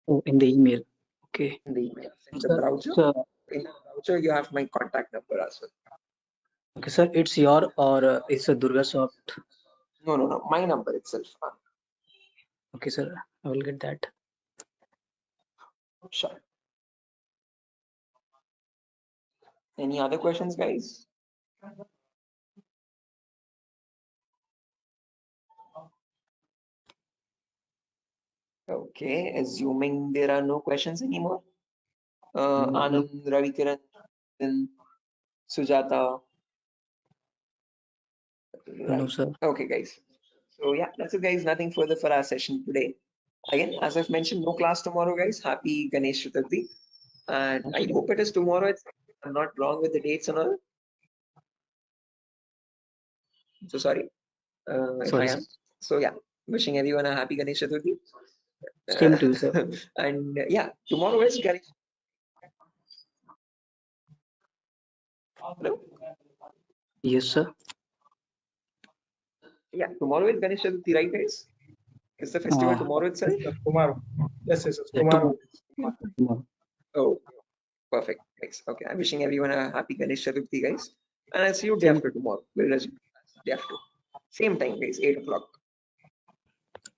Oh, in the email. Okay. In the email, in the Sir, browser, sir, in the browser, you have my contact number as well. okay, sir, it's your or it's a Durga Soft. No, no, no, my number itself. Okay, sir, I will get that. Sure. Any other questions, guys? Okay, assuming there are no questions anymore. Anand, Ravikiran, then Sujata. No, Right. sir. Okay, guys. So yeah, that's it, guys. Nothing further for our session today. Again, as I've mentioned, no class tomorrow, guys. Happy Ganesh Chaturthi. And I hope it is tomorrow. I'm not wrong with the dates and all. So sorry if I Sorry, am. sir. So yeah, wishing everyone a happy Ganesh Chaturthi. Same to you, sir. And yeah, tomorrow is Ganesh. Hello? Yes, sir. Yeah, tomorrow is Ganesh Chaturthi, right, guys? Is the festival tomorrow itself? Tomorrow. Yes, Yeah, tomorrow. tomorrow. Oh, perfect. Thanks. Okay, I'm wishing everyone a happy Ganesh Chaturthi, guys. And I'll see you day Same. after tomorrow. We'll resume day after. Same time, guys, 8 o'clock.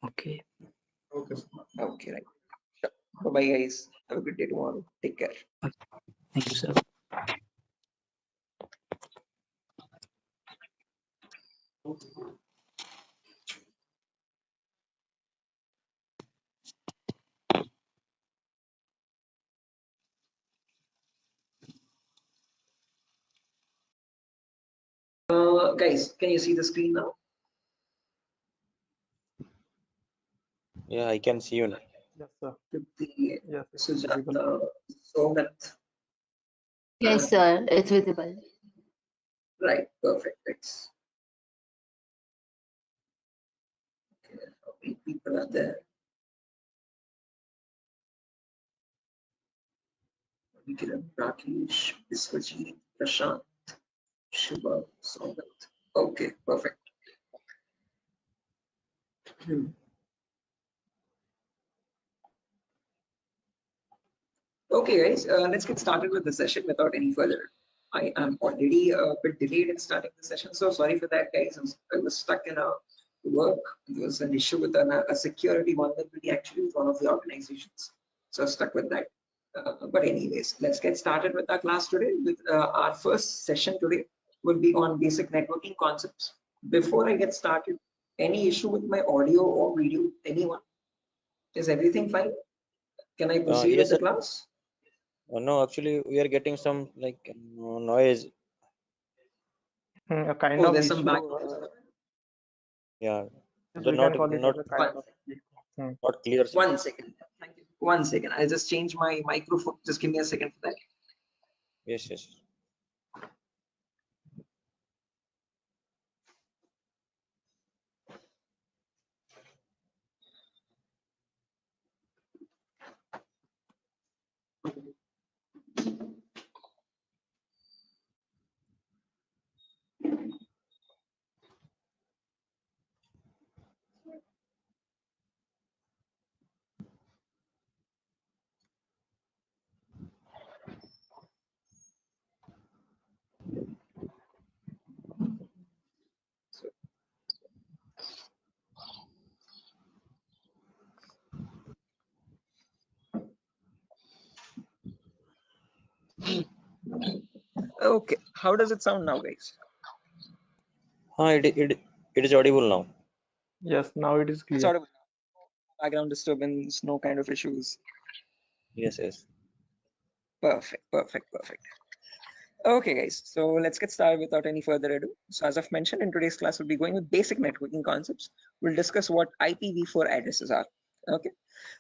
Okay. Okay. Okay, right. Sure. Bye-bye, guys. Have a good day tomorrow. Take care. Thank you, sir. Guys, can you see the screen now? Yeah, I can see you now. Yes, sir. With the Yes, it's visible. Sujata, Sogat. Yes, sir. It's visible. Right, perfect. Thanks. Okay, how many people are there? Kiran, Rakesh, Biswajit, Prashant, Shiva, Sogat. Okay, perfect. Okay, guys, let's get started with the session without any further. I am already a bit delayed in starting the session, so sorry for that, guys. I was stuck in a work. There was an issue with a security vulnerability actually with one of the organizations, so I was stuck with that. But anyways, let's get started with our class today. With our first session today will be on basic networking concepts. Before I get started, any issue with my audio or video? Anyone? Is everything fine? Can I proceed with Yes, the sir. class? No, actually, we are getting some like noise. A kind Oh, of there's some issue. background. Yeah, Yes, they're we can not call it not as a kind of. not clear. One second. Thank you. 1 second. I'll just change my microphone. Just give me a second for that. Yes, yes. Okay. How does it sound now, guys? It is audible now. Yes, now it is It's clear. audible. Background disturbance, no kind of issues. Yes, yes. Perfect, perfect, perfect. Okay, guys. So let's get started without any further ado. So as I've mentioned, in today's class, we'll be going with basic networking concepts. We'll discuss what IPv4 addresses are. Okay.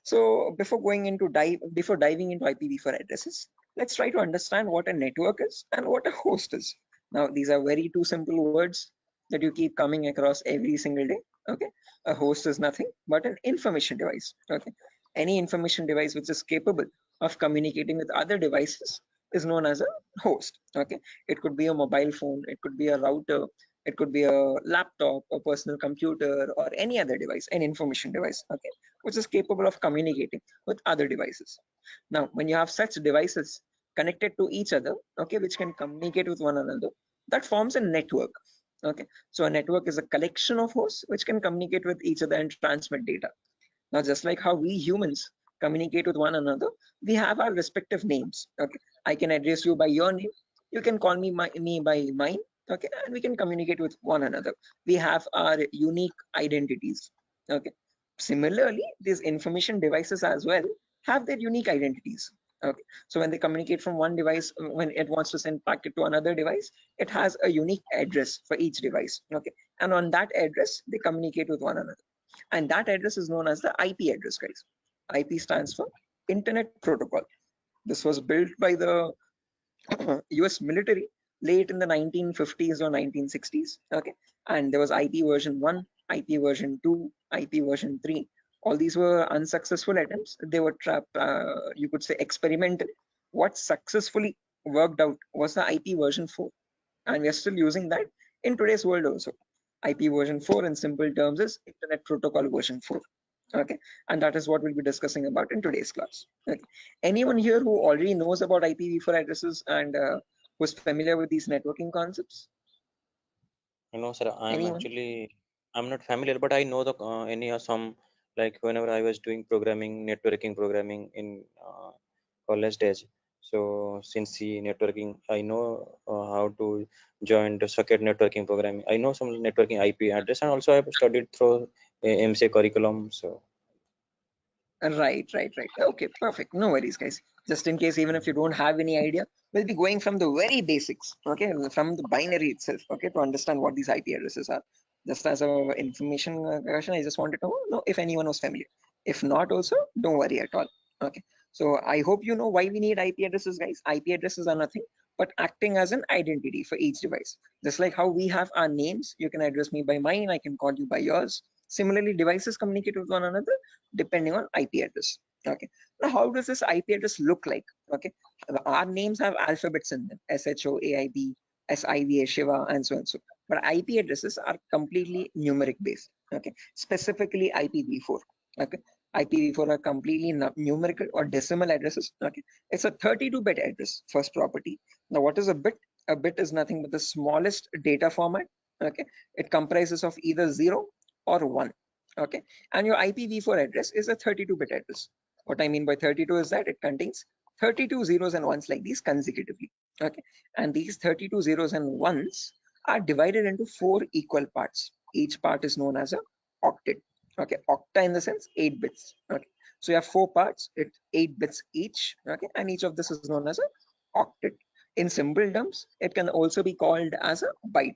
So before diving into IPv4 addresses, let's try to understand what a network is and what a host is. Now, these are very two simple words that you keep coming across every single day. Okay. A host is nothing but an information device. Okay. Any information device which is capable of communicating with other devices is known as a host. Okay. It could be a mobile phone, it could be a router, it could be a laptop, a personal computer, or any other device, an information device. Okay, which is capable of communicating with other devices. Now, when you have such devices connected to each other, okay, which can communicate with one another, that forms a network. Okay, so a network is a collection of hosts which can communicate with each other and transmit data. Now, just like how we humans communicate with one another, we have our respective names. Okay, I can address you by your name, You can call me by mine, okay, and we can communicate with one another. We have our unique identities, okay. Similarly, these information devices as well have their unique identities, okay. So when they communicate from one device, when it wants to send packet to another device, it has a unique address for each device, okay, and on that address they communicate with one another, and that address is known as the IP address, guys. IP stands for Internet Protocol. This was built by the US military late in the 1950s or 1960s, okay, and there was IP version 1, IP version 2, IP version 3. All these were unsuccessful attempts. They were you could say experimental. What successfully worked out was the IP version 4, and we are still using that in today's world also. IP version 4 in simple terms is Internet Protocol version 4, okay, and that is what we'll be discussing about in today's class, okay. Anyone here who already knows about IPv4 addresses and who's familiar with these networking concepts? No, sir. Anyone? I'm not familiar, but I know the any some, like whenever I was doing programming, networking programming in college days. So since the networking, I know how to join the circuit networking programming. I know some networking IP address, and also I've studied through MCA curriculum. So Right. Okay, perfect. No worries, guys. Just in case, even if you don't have any idea, we'll be going from the very basics, okay, from the binary itself, okay, to understand what these IP addresses are. Just as a information question, I just wanted to know if anyone was familiar. If not, also, don't worry at all. Okay. So I hope you know why we need IP addresses, guys. IP addresses are nothing but acting as an identity for each device. Just like how we have our names, you can address me by mine, I can call you by yours. Similarly, devices communicate with one another depending on IP address. Okay. Now, how does this IP address look like? Okay. Our names have alphabets in them: SHOAIB, SIVA, Shiva, and so on. So, but IP addresses are completely numeric based. Okay. Specifically IPv4. Okay. IPv4 are completely numerical or decimal addresses. Okay. It's a 32-bit address, first property. Now, what is a bit? A bit is nothing but the smallest data format. Okay. It comprises of either 0 or 1. Okay, and your IPv4 address is a 32-bit address. What I mean by 32 is that it contains 32 zeros and ones like these consecutively. Okay, and these 32 zeros and ones are divided into 4 equal parts. Each part is known as a octet. Okay, octa in the sense 8 bits. Okay, so you have 4 parts, it's 8 bits each. Okay, and each of this is known as a octet. In simple terms, it can also be called as a byte.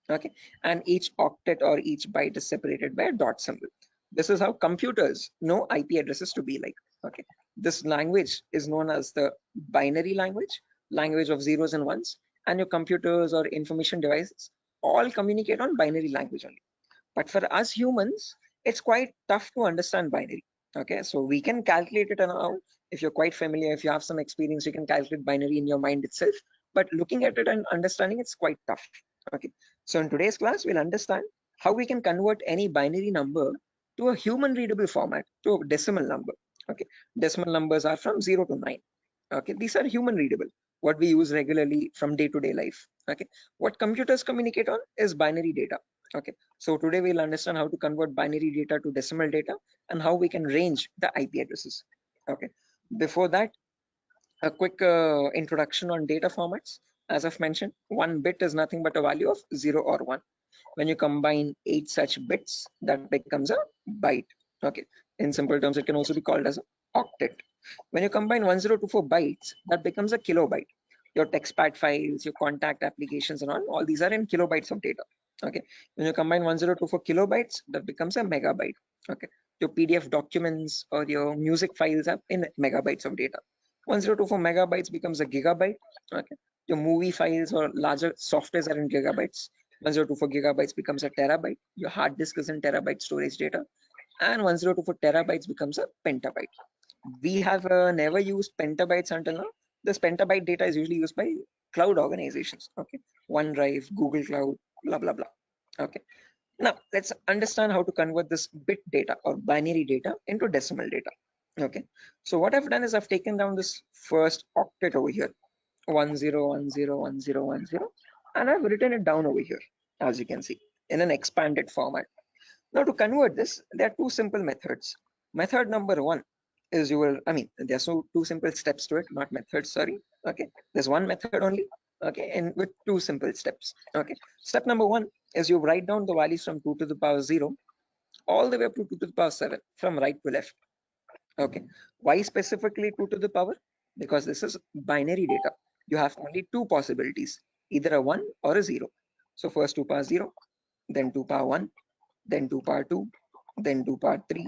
Okay, and each octet or each byte is separated by a dot symbol. This is how computers know IP addresses to be like. Okay, this language is known as the binary language of zeros and ones, and your computers or information devices all communicate on binary language only. But for us humans, it's quite tough to understand binary. Okay, so we can calculate it now. If you're quite familiar, if you have some experience, you can calculate binary in your mind itself. But looking at it and understanding it's quite tough. Okay, so in today's class, we'll understand how we can convert any binary number to a human readable format, to a decimal number. Okay, decimal numbers are from 0 to 9. Okay, these are human readable, what we use regularly from day-to-day life. Okay, what computers communicate on is binary data. Okay, so today we'll understand how to convert binary data to decimal data and how we can range the IP addresses. Okay, before that, a quick introduction on data formats. As I've mentioned, one bit is nothing but a value of 0 or 1. When you combine 8 such bits, that becomes a byte. Okay, in simple terms, it can also be called as an octet. When you combine 1024 bytes, that becomes a kilobyte. Your textpad files, your contact applications, and all these are in kilobytes of data. Okay, when you combine 1024 kilobytes, that becomes a megabyte. Okay, your PDF documents or your music files are in megabytes of data. 1024 megabytes becomes a gigabyte. Okay, your movie files or larger softwares are in gigabytes. 1024 gigabytes becomes a terabyte. Your hard disk is in terabyte storage data, and 1024 terabytes becomes a petabyte. We have never used petabytes until now. This petabyte data is usually used by cloud organizations. Okay, OneDrive, Google Cloud, blah blah blah. Okay, now let's understand how to convert this bit data or binary data into decimal data. Okay, so what I've done is I've taken down this first octet over here, 10101010, and I've written it down over here, as you can see, in an expanded format. Now to convert this, there are two simple methods. Method number one is there's two simple steps to it, not methods, sorry. Okay, there's one method only. Okay, and with two simple steps. Okay, step number one is you write down the values from 2 to the power 0 all the way up to 2 to the power 7 from right to left. Okay, why specifically 2 to the power? Because this is binary data. You have only two possibilities, either a 1 or a 0. So first 2 power 0, then 2 power 1, then 2 power 2, then 2 power 3,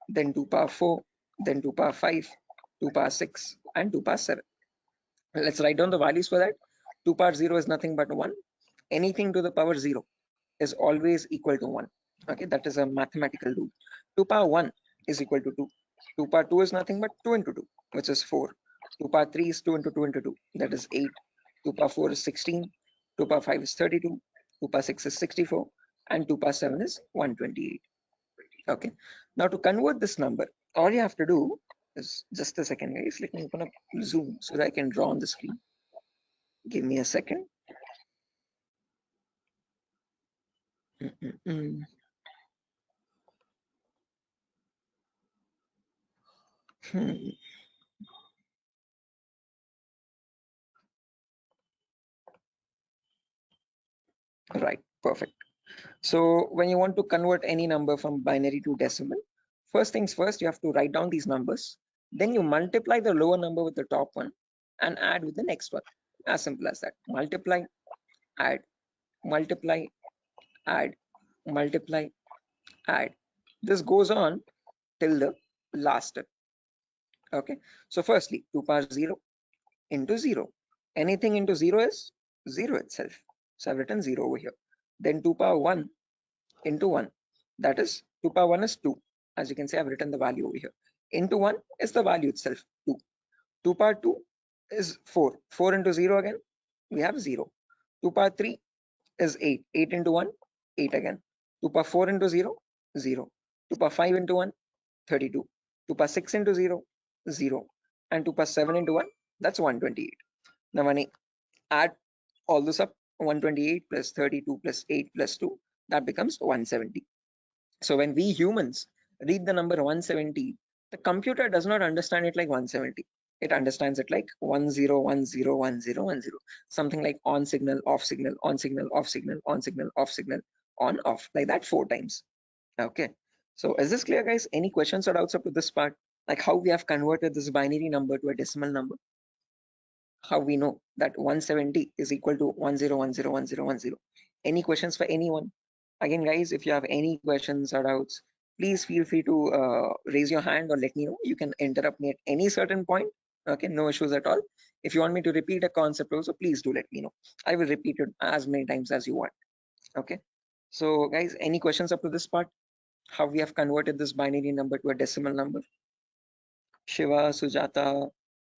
then 2 power 4, then 2 power 5, 2 power 6, and 2 power 7. Let's write down the values for that. 2 power 0 is nothing but 1. Anything to the power 0 is always equal to 1. Okay, that is a mathematical rule. 2 power 1 is equal to 2. 2 power 2 is nothing but 2 into 2, which is 4. 2 power 3 is 2 into 2 into 2, that is 8. 2 power 4 is 16. 2 power 5 is 32. 2 power 6 is 64. And 2 power 7 is 128. Okay, now to convert this number, all you have to do is, just a second guys, let me open up Zoom so that I can draw on the screen. Give me a second. Right, perfect. So when you want to convert any number from binary to decimal, first things first, you have to write down these numbers. Then you multiply the lower number with the top one and add with the next one. As simple as that. Multiply, add, multiply, add, multiply, add. This goes on till the last step. Okay. So firstly, 2 power 0 into 0. Anything into 0 is 0 itself. So I've written 0 over here. Then 2 power 1 into 1. That is 2 power 1 is 2. As you can see, I've written the value over here. Into 1 is the value itself, 2. 2 power 2 is 4. 4 into 0 again, we have 0. 2 power 3 is 8. 8 into 1, 8 again. 2 power 4 into 0, 0. 2 power 5 into 1, 32. 2 power 6 into 0, 0. And 2 power 7 into 1, that's 128. Now when I add all this up, 128 plus 32 plus 8 plus 2, that becomes 170. So when we humans read the number 170, the computer does not understand it like 170. It understands it like 10101010, something like on signal, off signal, on signal, off signal, on signal, off signal, on, off, like that 4 times. Okay. So is this clear, guys? Any questions or doubts up to this part? Like how we have converted this binary number to a decimal number? How we know that 170 is equal to 10101010? Any questions for anyone? Again, guys, if you have any questions or doubts, please feel free to raise your hand or let me know. You can interrupt me at any certain point. Okay, no issues at all. If you want me to repeat a concept also, please do let me know. I will repeat it as many times as you want. Okay. So guys, any questions up to this part? How we have converted this binary number to a decimal number? Shiva, Sujata,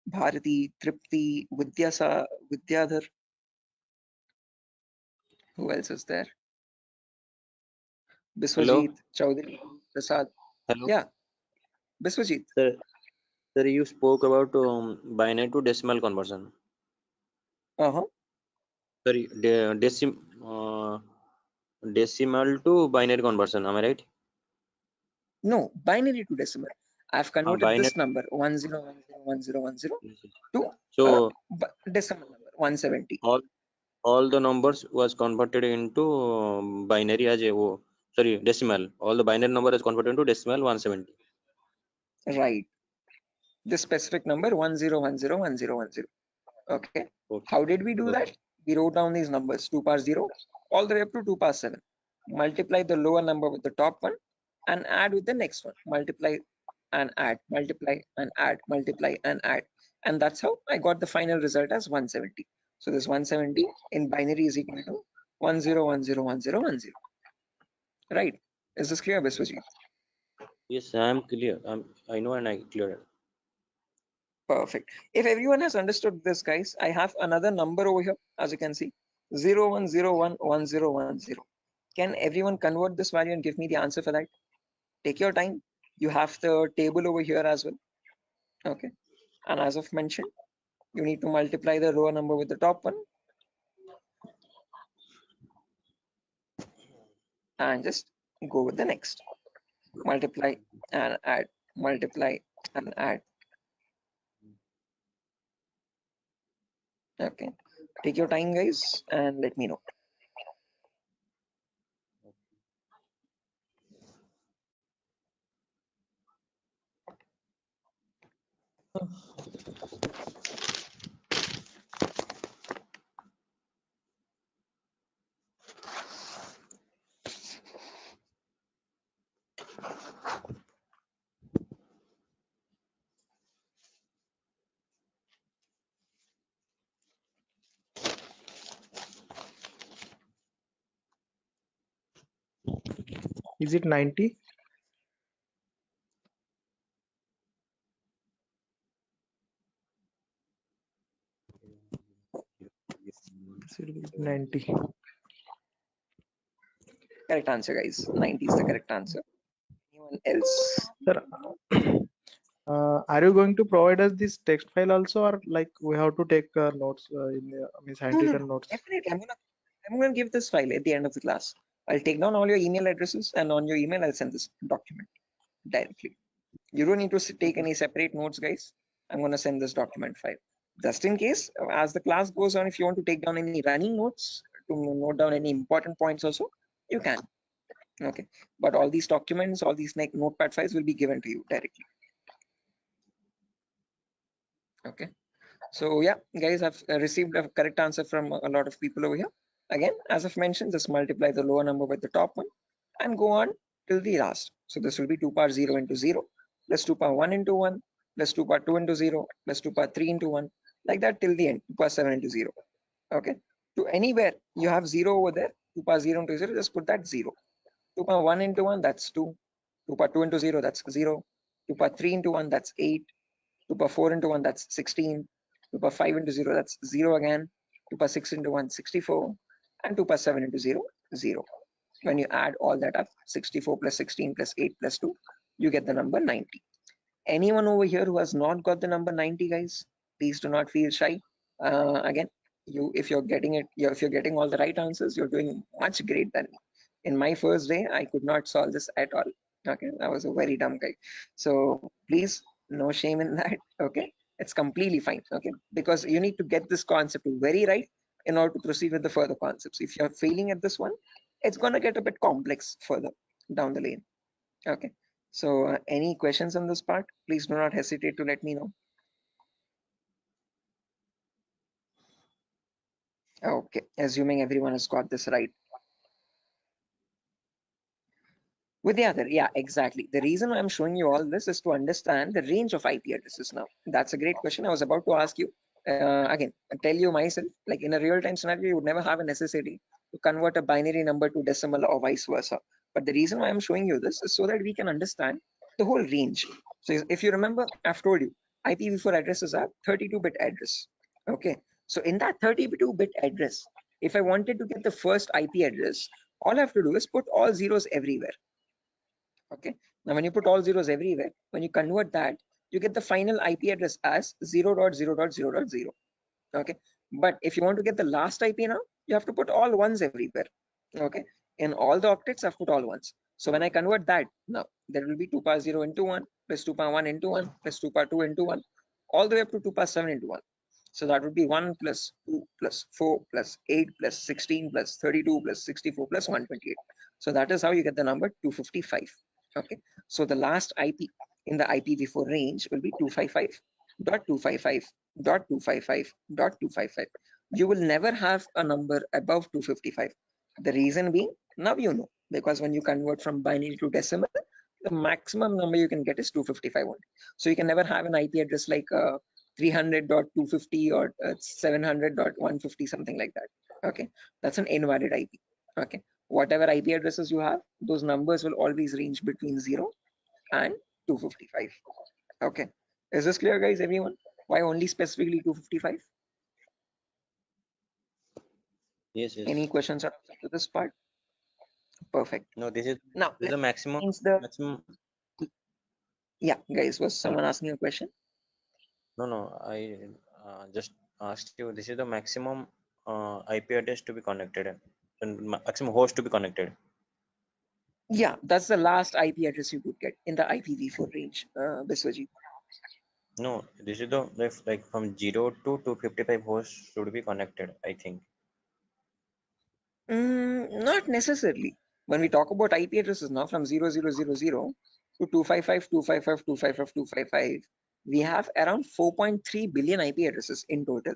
Bharati, Tripti, Vidyadhar. Who else is there? Hello. Biswajit, Chaudhary, Prasad. Hello. Yeah, Biswajit. Sir, you spoke about binary to decimal conversion. Sorry, decimal to binary conversion. Am I right? No, binary to decimal. I've converted Binary. this number 10101010 to So decimal number 170. all the numbers was converted into binary as a decimal. All the binary number is converted into decimal 170. Right. This specific number 10101010. Okay. How did we do that? We wrote down these numbers 2 power 0 all the way up to 2 power 7. Multiply the lower number with the top one and add with the next one. Multiply and add, multiply and add, multiply and add. And that's how I got the final result as 170. So this 170 in binary is equal to 10101010. Right. Is this clear, Biswajit? Yes, I am clear. I know and I clear. Perfect. If everyone has understood this, guys, I have another number over here, as you can see, 01011010. Can everyone convert this value and give me the answer for that? Take your time. You have the table over here as well. Okay. And as I've mentioned, you need to multiply the lower number with the top one and just go with the next. Multiply and add, multiply and add. Okay. Take your time, guys, and let me know. Is it 90? Yes, it will be 90. Correct answer, guys. 90 is the correct answer. Anyone else? Sir, are you going to provide us this text file also, or like we have to take notes in the, means handwritten notes? Definitely. I'm gonna give this file at the end of the class. I'll take down all your email addresses, and on your email, I'll send this document directly. You don't need to take any separate notes, guys. I'm gonna send this document file. Just in case, as the class goes on, if you want to take down any running notes to note down any important points also, you can. Okay. But all these documents, all these notepad files will be given to you directly. Okay. So yeah, guys, I've received a correct answer from a lot of people over here. Again, as I've mentioned, just multiply the lower number with the top one and go on till the last. So this will be 2 power 0 into 0 plus 2 power 1 into 1 plus 2 power 2 into 0 plus 2 power 3 into 1, like that till the end, 2 power 7 into 0. Okay. To anywhere you have 0 over there, 2 power 0 into 0, just put that 0. 2 power 1 into 1, that's 2. 2 power 2 into 0, that's 0. 2 power 3 into 1, that's 8. 2 power 4 into 1, that's 16. 2 power 5 into 0, that's 0 again. 2 power 6 into 1, 64. And 2 power 7 into 0, 0. When you add all that up, 64 plus 16 plus 8 plus 2, you get the number 90. Anyone over here who has not got the number 90, guys, please do not feel shy. Again, if you're getting all the right answers, you're doing much great than me. In my first day, I could not solve this at all. Okay, I was a very dumb guy. So please, no shame in that. Okay, it's completely fine. Okay, because you need to get this concept very right in order to proceed with the further concepts. If you're failing at this one, it's gonna get a bit complex further down the lane. Okay, so any questions on this part, please do not hesitate to let me know. Okay, assuming everyone has got this right. With the other, yeah, exactly. The reason I'm showing you all this is to understand the range of IP addresses now. That's a great question. I was about to ask you. Again, I tell you myself, like in a real-time scenario, you would never have a necessity to convert a binary number to decimal or vice versa. But the reason why I'm showing you this is so that we can understand the whole range. So if you remember, I've told you, IPv4 addresses are 32-bit address. Okay, so in that 32-bit address, if I wanted to get the first IP address, all I have to do is put all zeros everywhere. Okay, now when you put all zeros everywhere, when you convert that, you get the final IP address as 0.0.0.0. Okay, but if you want to get the last IP now, you have to put all ones everywhere. Okay, in all the octets I've put all ones. So when I convert that, now there will be 2 power 0 into 1 plus 2 power 1 into 1 plus 2 power 2 into 1 all the way up to 2 power 7 into 1. So that would be 1 plus 2 plus 4 plus 8 plus 16 plus 32 plus 64 plus 128. So that is how you get the number 255. Okay, so the last IP in the IPv4 range will be 255.255.255.255. You will never have a number above 255. The reason being, now you know, because when you convert from binary to decimal, the maximum number you can get is 255 only. So you can never have an IP address like 300.250 or 700.150, something like that. Okay, that's an invalid IP. Okay, whatever IP addresses you have, those numbers will always range between 0 and 255. Okay, is this clear, guys? Everyone, why only specifically 255? Yes, yes. Any questions to this part? Perfect. No, this is Now the maximum. Maximum. Yeah, guys, was someone asking a question? No, I just asked you. This is the maximum IP address to be connected, and maximum host to be connected. Yeah, that's the last IP address you could get in the IPv4 range, Biswajit. No, this is the like from 0 to 255 hosts should be connected, I think. Not necessarily. When we talk about IP addresses now from 0000 to 255, we have around 4.3 billion IP addresses in total.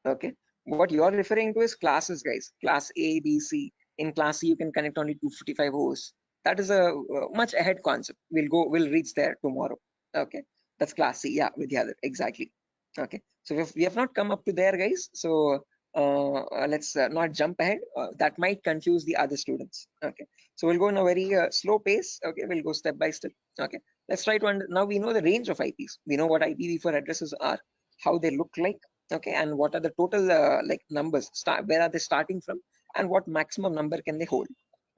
Okay. What you're referring to is classes, guys. Class A, B, C. In class C, you can connect only 255 hosts. That is a much ahead concept. We'll reach there tomorrow. Okay. That's class C. Yeah, Vidyadhar. Exactly. Okay. So we have not come up to there, guys. So let's not jump ahead. That might confuse the other students. Okay. So we'll go in a very slow pace. Okay. We'll go step by step. Okay. Let's try to now we know the range of IPs. We know what IPv4 addresses are, how they look like. Okay, and what are the total like numbers, where are they starting from, and what maximum number can they hold.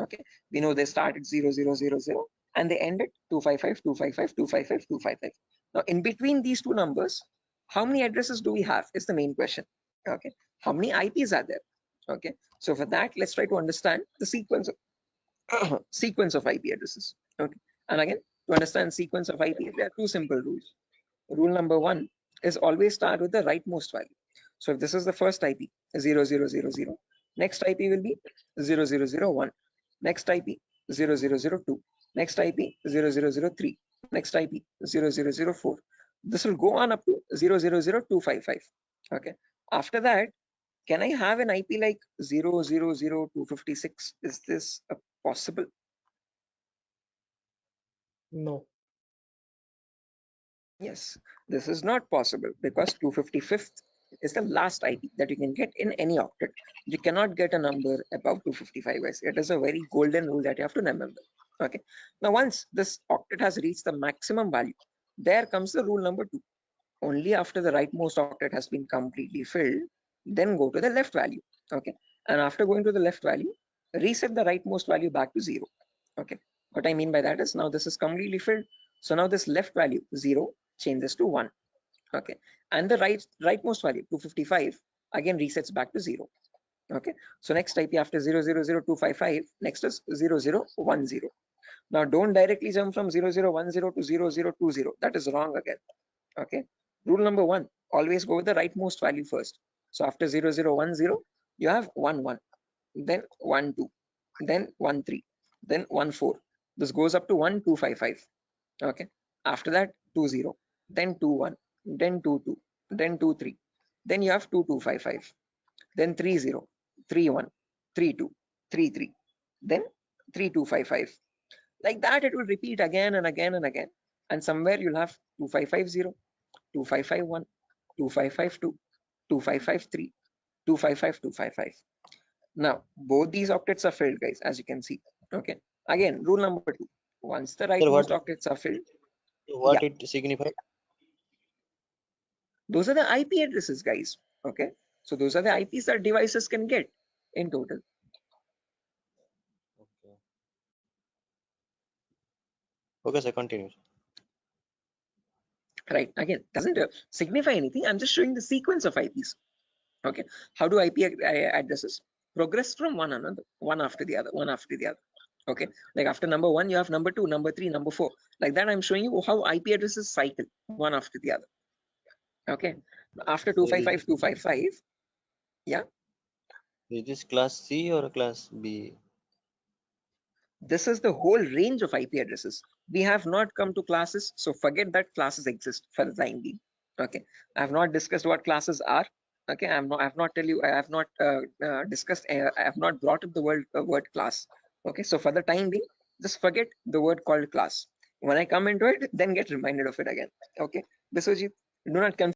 Okay, we know they start at 0000 and they end at 255, 255, 255, 255. Now in between these two numbers, how many addresses do we have is the main question. Okay, how many IPs are there? Okay, so for that, let's try to understand the sequence of sequence of IP addresses. Okay, and again, to understand sequence of IP, there are two simple rules. Rule number one is always start with the rightmost value. So if this is the first IP, 0000, next IP will be 0001, next IP 0002, next IP 0003, next IP 0004. This will go on up to 000255. Okay. After that, can I have an IP like 000256? Is this possible? No. Yes, this is not possible because 255th is the last IP that you can get in any octet. You cannot get a number above 255, guys. It is a very golden rule that you have to remember. Okay. Now, once this octet has reached the maximum value, there comes the rule number two. Only after the rightmost octet has been completely filled, then go to the left value. Okay. And after going to the left value, reset the rightmost value back to 0. Okay. What I mean by that is now this is completely filled. So now this left value 0 changes to 1. Okay. And the rightmost value 255 again resets back to 0. Okay. So next IP after 000255, next is 0010. Now don't directly jump from 0010 to 0020. That is wrong again. Okay. Rule number one, always go with the rightmost value first. So after 0010, you have 11, then 12, then 13, then 14. This goes up to 1255. Okay. After that, 20, then 21, then 22, then 23. Then you have 2255, then 30, 31, 32, 33, then 3255. Like that, it will repeat again and again and again. And somewhere you'll have 2550, 2551, 2552, 2553, 255, 255. Now, both these octets are filled, guys, as you can see. Okay. Again, rule number two. Once the Sir, rightmost octets are filled, what yeah, it signifies? those are the IP addresses, guys. Okay. So those are the IPs that devices can get in total. Okay. Okay, sir, continue. Right. Again, doesn't signify anything. I'm just showing the sequence of IPs. Okay. How do IP addresses progress from one another, one after the other, one after the other? Okay. Like after number one, you have number two, number three, number four. Like that, I'm showing you how IP addresses cycle one after the other. Okay. After So 255, 255. Yeah. is this class C or class B? This is the whole range of IP addresses. We have not come to classes, so forget that classes exist for the time being. Okay, I have not discussed what classes are. Okay, I have not discussed. I have not brought up the word class. Okay, so for the time being, just forget the word called class. When I come into it, then get reminded of it again. Okay, Biswajit, do not confuse.